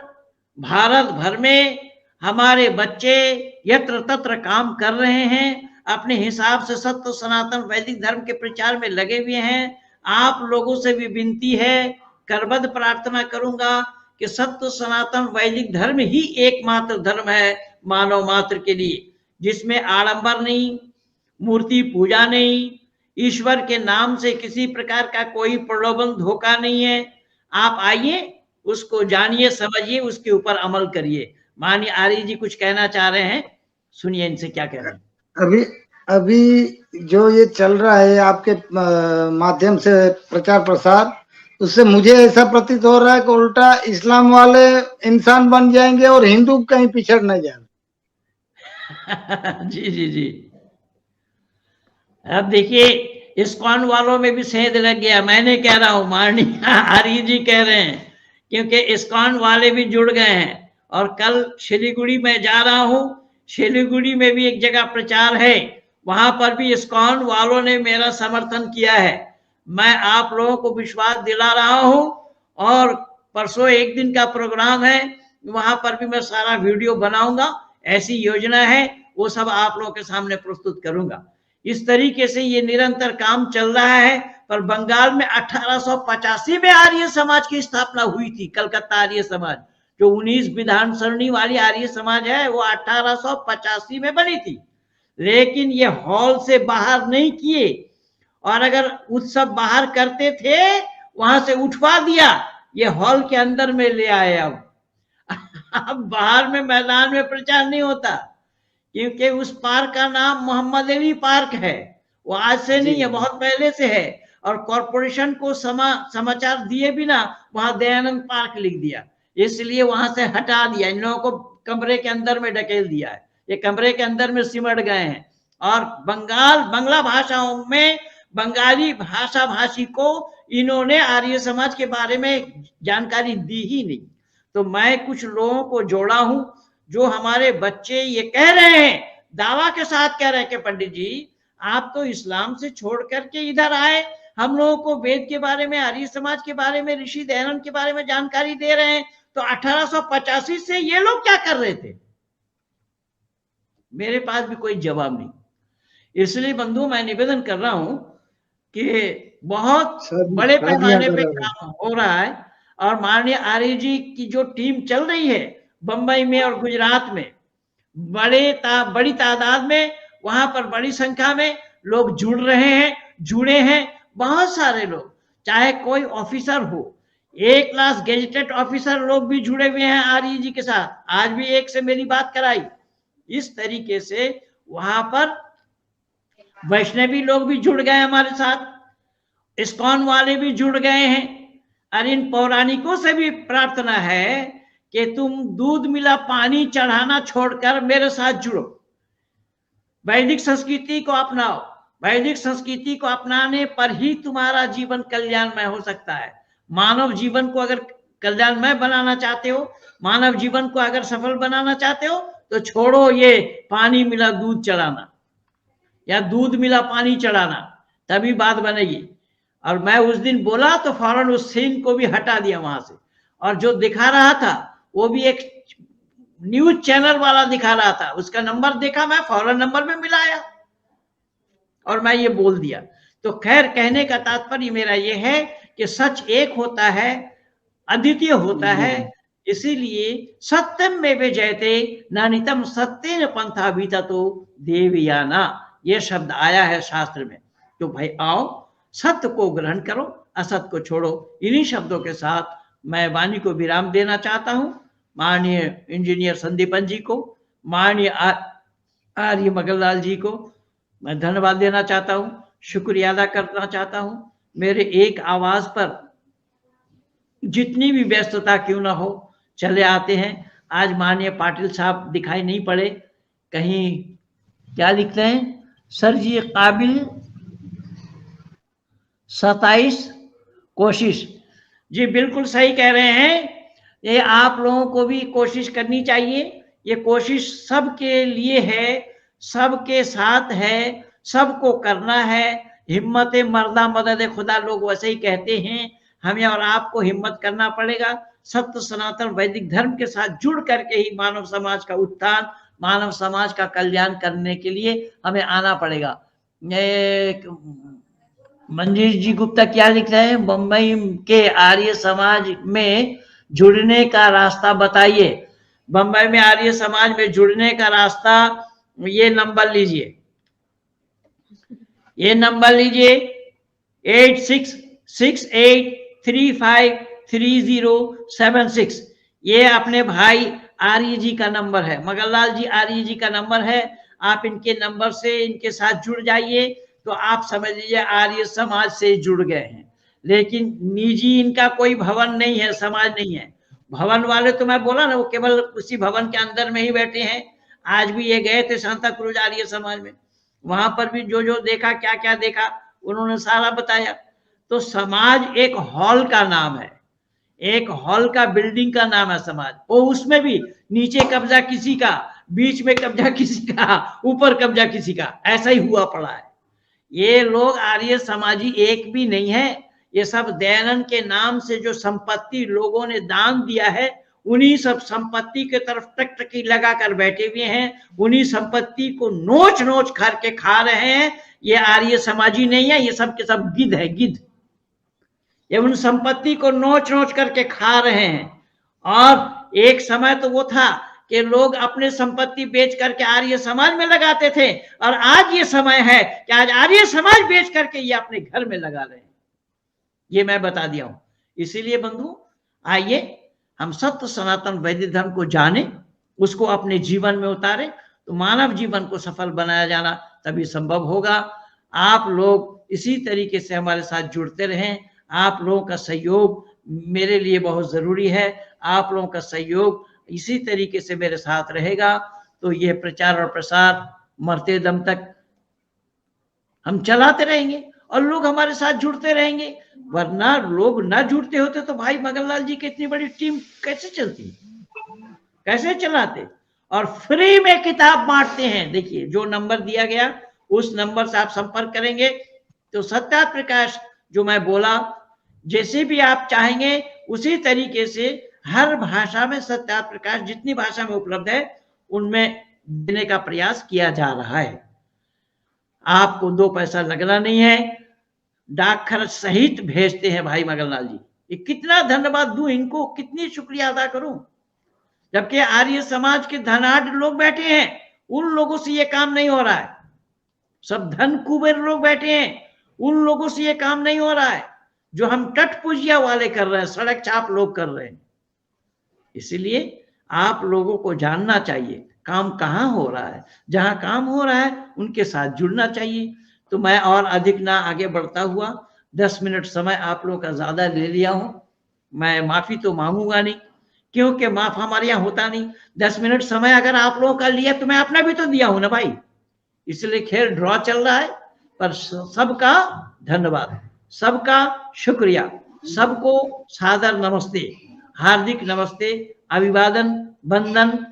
भारत भर में हमारे बच्चे यत्र तत्र काम कर रहे हैं, अपने हिसाब से सत्य सनातन वैदिक धर्म के प्रचार में लगे हुए हैं। आप लोगों से भी विनती है, करबद्ध प्रार्थना करूंगा कि सत्य सनातन वैदिक धर्म ही एकमात्र धर्म है मानव मात्र के लिए, जिसमें आडंबर नहीं, मूर्ति पूजा नहीं, ईश्वर के नाम से किसी प्रकार का कोई प्रलोभन धोखा नहीं है। आप आइए, उसको जानिए, समझिए, उसके ऊपर अमल करिए। माननीय आर्य जी कुछ कहना चाह रहे हैं, सुनिए इनसे क्या कह रहे हैं। अभी अभी जो ये चल रहा है आपके माध्यम से प्रचार प्रसार, उससे मुझे ऐसा प्रतीत हो रहा है कि उल्टा इस्लाम वाले इंसान बन जाएंगे और हिंदू कहीं पिछड़ न जाए। जी जी जी। अब देखिए, इस्कॉन वालों में भी सेंध लग गया, मैंने कह रहा हूं, माननीय आर्य जी कह रहे हैं, क्योंकि इस्कॉन वाले भी जुड़ गए हैं। और कल सिलीगुड़ी में जा रहा हूं, सिलीगुड़ी में भी एक जगह प्रचार है, वहां पर भी इस्कॉन वालों ने मेरा समर्थन किया है। मैं आप लोगों को विश्वास दिला रहा हूं, और परसों एक दिन का प्रोग्राम है, वहां पर भी मैं सारा वीडियो बनाऊंगा, ऐसी योजना है, वो सब आप लोगों के सामने प्रस्तुत करूंगा। इस तरीके से ये निरंतर काम चल रहा है। पर बंगाल में 1885 में आर्य समाज की स्थापना हुई थी, कलकत्ता आर्य समाज, जो 19 विधान सरणी वाली आर्य समाज है, वो 1885 में बनी थी। लेकिन ये हॉल से बाहर नहीं किए, और अगर उत्सव बाहर करते थे वहां से उठवा दिया, ये हॉल के अंदर में ले आए। अब बाहर में मैदान में प्रचार नहीं होता, क्योंकि उस पार्क का नाम मोहम्मद अली पार्क है, वो आज से नहीं है, बहुत पहले से है। और कॉरपोरेशन को समाचार दिए बिना वहां दयानंद पार्क लिख दिया, इसलिए वहां से हटा दिया, इन लोगों को कमरे के अंदर में ढकेल दिया है, ये कमरे के अंदर में सिमट गए हैं। और बंगला भाषाओं में बंगाली भाषा भाषी को इन्होंने आर्य समाज के बारे में जानकारी दी ही नहीं। तो मैं कुछ लोगों को जोड़ा हूं, जो हमारे बच्चे ये कह रहे हैं, दावा के साथ कह रहे हैं कि पंडित जी आप तो इस्लाम से छोड़ करके इधर आए, हम लोगों को वेद के बारे में, आर्य समाज के बारे में, ऋषि दयानंद के बारे में जानकारी दे रहे हैं, तो 1885 से ये लोग क्या कर रहे थे? मेरे पास भी कोई जवाब नहीं। इसलिए बंधु, मैं निवेदन कर रहा हूं कि बहुत बड़े पैमाने पे काम हो रहा है, और माननीय आर्य जी की जो टीम चल रही है बंबई में और गुजरात में, बड़ी तादाद में, वहां पर बड़ी संख्या में लोग जुड़ रहे हैं, जुड़े हैं बहुत सारे लोग, चाहे कोई ऑफिसर हो, 1 क्लास गेजेटेड ऑफिसर लोग भी जुड़े हुए हैं आर्य जी के साथ। आज भी एक से मेरी बात कराई। इस तरीके से वहां पर वैष्णवी लोग भी जुड़ गए हमारे साथ, इस्कॉन वाले भी जुड़ गए हैं। और इन पौराणिकों से भी प्रार्थना है कि तुम दूध मिला पानी चढ़ाना छोड़कर मेरे साथ जुड़ो, वैदिक संस्कृति को अपनाओ। वैदिक संस्कृति को अपनाने पर ही तुम्हारा जीवन कल्याणमय हो सकता है। मानव जीवन को अगर कल्याणमय बनाना चाहते हो, मानव जीवन को अगर सफल बनाना चाहते हो, तो छोड़ो ये पानी मिला दूध चढ़ाना या दूध मिला पानी चढ़ाना, तभी बात बनेगी। और मैं उस दिन बोला तो फौरन उस सीन को भी हटा दिया वहां से, और जो दिखा रहा था वो भी एक न्यूज चैनल वाला दिखा रहा था, उसका नंबर देखा, मैं फौरन नंबर में मिलाया और मैं ये बोल दिया। तो खैर, कहने का तात्पर्य मेरा ये है कि सच एक होता है, अद्वितीय होता है, इसीलिए सत्यम में वे जयते नानितम सत्येन पंथा विततो देवयाना, ये शब्द आया है शास्त्र में। तो भाई आओ, सत्य को ग्रहण करो, असत्य को छोड़ो। इन्हीं शब्दों के साथ मैं वाणी को विराम देना चाहता हूं। माननीय इंजीनियर संदीपन जी को, माननीय आर्य मगनलाल जी को मैं धन्यवाद देना चाहता हूं, शुक्रिया अदा करना चाहता हूं। मेरे एक आवाज पर जितनी भी व्यस्तता क्यों ना हो, चले आते हैं। आज माननीय पाटिल साहब दिखाई नहीं पड़े, कहीं क्या लिखते हैं सर जी, ये काबिल 27 कोशिश। जी बिल्कुल सही कह रहे हैं, ये आप लोगों को भी कोशिश करनी चाहिए। ये कोशिश सबके लिए है, सबके साथ है, सबको करना है। हिम्मत मर्दा मदद खुदा, लोग वैसे ही कहते हैं। हमें और आपको हिम्मत करना पड़ेगा। सत्य सनातन वैदिक धर्म के साथ जुड़ करके ही मानव समाज का उत्थान, मानव समाज का कल्याण करने के लिए हमें आना पड़ेगा। मंजीर जी गुप्ता क्या लिख रहे हैं? बम्बई के आर्य समाज में जुड़ने का रास्ता बताइए। बम्बई में आर्य समाज में जुड़ने का रास्ता, ये नंबर लीजिए, ये नंबर लीजिए 8668353076। ये अपने भाई आर्य जी का नंबर है, मगनलाल जी आर्य जी का नंबर है। आप इनके नंबर से इनके साथ जुड़ जाइए तो आप समझ लीजिए आर्य समाज से जुड़ गए हैं। लेकिन निजी इनका कोई भवन नहीं है, समाज नहीं है। भवन वाले तो मैं बोला ना, वो केवल उसी भवन के अंदर में ही बैठे हैं। आज भी ये गए थे सांता क्रूज आर्य समाज में, वहां पर भी जो जो देखा, क्या क्या देखा, उन्होंने सारा बताया। तो समाज एक हॉल का नाम है, एक हॉल का बिल्डिंग का नाम है समाज। वो उसमें भी नीचे कब्जा किसी का, बीच में कब्जा किसी का, ऊपर कब्जा किसी का, ऐसा ही हुआ पड़ा है। ये लोग आर्य समाजी एक भी नहीं है। ये सब दयानंद के नाम से जो संपत्ति लोगों ने दान दिया है, उन्हीं सब संपत्ति के तरफ टकटकी लगा कर बैठे हुए हैं, उन्हीं संपत्ति को नोच नोच करके खा रहे हैं। ये आर्य समाजी नहीं है, ये सब के सब गिद्ध है, गिद्ध। ये उन संपत्ति को नोच नोच करके खा रहे हैं। और एक समय तो वो था कि लोग अपने संपत्ति बेच करके आर्य समाज में लगाते थे, और आज ये समय है कि आज आर्य समाज बेच करके ये अपने घर में लगा रहे हैं। ये मैं बता दिया हूं। इसीलिए बंधु, आइए हम सत्य सनातन वैदिक धर्म को जाने, उसको अपने जीवन में उतारें, तो मानव जीवन को सफल बनाया जाना तभी संभव होगा। आप लोग इसी तरीके से हमारे साथ जुड़ते रहें। आप लोगों का सहयोग मेरे लिए बहुत जरूरी है। आप लोगों का सहयोग इसी तरीके से मेरे साथ रहेगा तो ये प्रचार और प्रसार मरते दम तक हम चलाते रहेंगे और लोग हमारे साथ जुड़ते रहेंगे। वरना लोग ना जुड़ते होते तो भाई मगनलाल जी की इतनी बड़ी टीम कैसे चलती, कैसे चलाते? और फ्री में किताब बांटते हैं। देखिए, जो नंबर दिया गया उस नंबर से आप संपर्क करेंगे तो सत्यार्थ प्रकाश जो मैं बोला, जैसे भी आप चाहेंगे उसी तरीके से हर भाषा में सत्यार्थ प्रकाश जितनी भाषा में उपलब्ध है उनमें देने का प्रयास किया जा रहा है। आपको 2 पैसा लगना नहीं है, डाक खर्च सहित भेजते हैं भाई मगनलाल जी। ये कितना धन्यवाद दूं इनको, कितनी शुक्रिया अदा करूं। जबकि आर्य समाज के धनाढ़ लोग बैठे हैं, उन लोगों से ये काम नहीं हो रहा है। सब धन कुबेर लोग बैठे हैं, उन लोगों से ये काम नहीं हो रहा है जो हम टट पूजिया वाले कर रहे हैं, सड़क छाप लोग कर रहे हैं। इसीलिए आप लोगों को जानना चाहिए काम कहाँ हो रहा है, जहां काम हो रहा है उनके साथ जुड़ना चाहिए। तो मैं और अधिक ना आगे बढ़ता हुआ, 10 मिनट समय आप लोगों का ज्यादा ले लिया हूं, मैं माफी तो मांगूंगा नहीं, क्योंकि माफ हमारे यहाँ होता नहीं। 10 मिनट समय अगर आप लोगों का लिया तो मैं अपना भी तो दिया हूं ना भाई। इसलिए खेल ड्रॉ चल रहा है, पर सबका धन्यवाद, सबका शुक्रिया, सबको सादर नमस्ते, हार्दिक नमस्ते, अभिवादन, वंदन।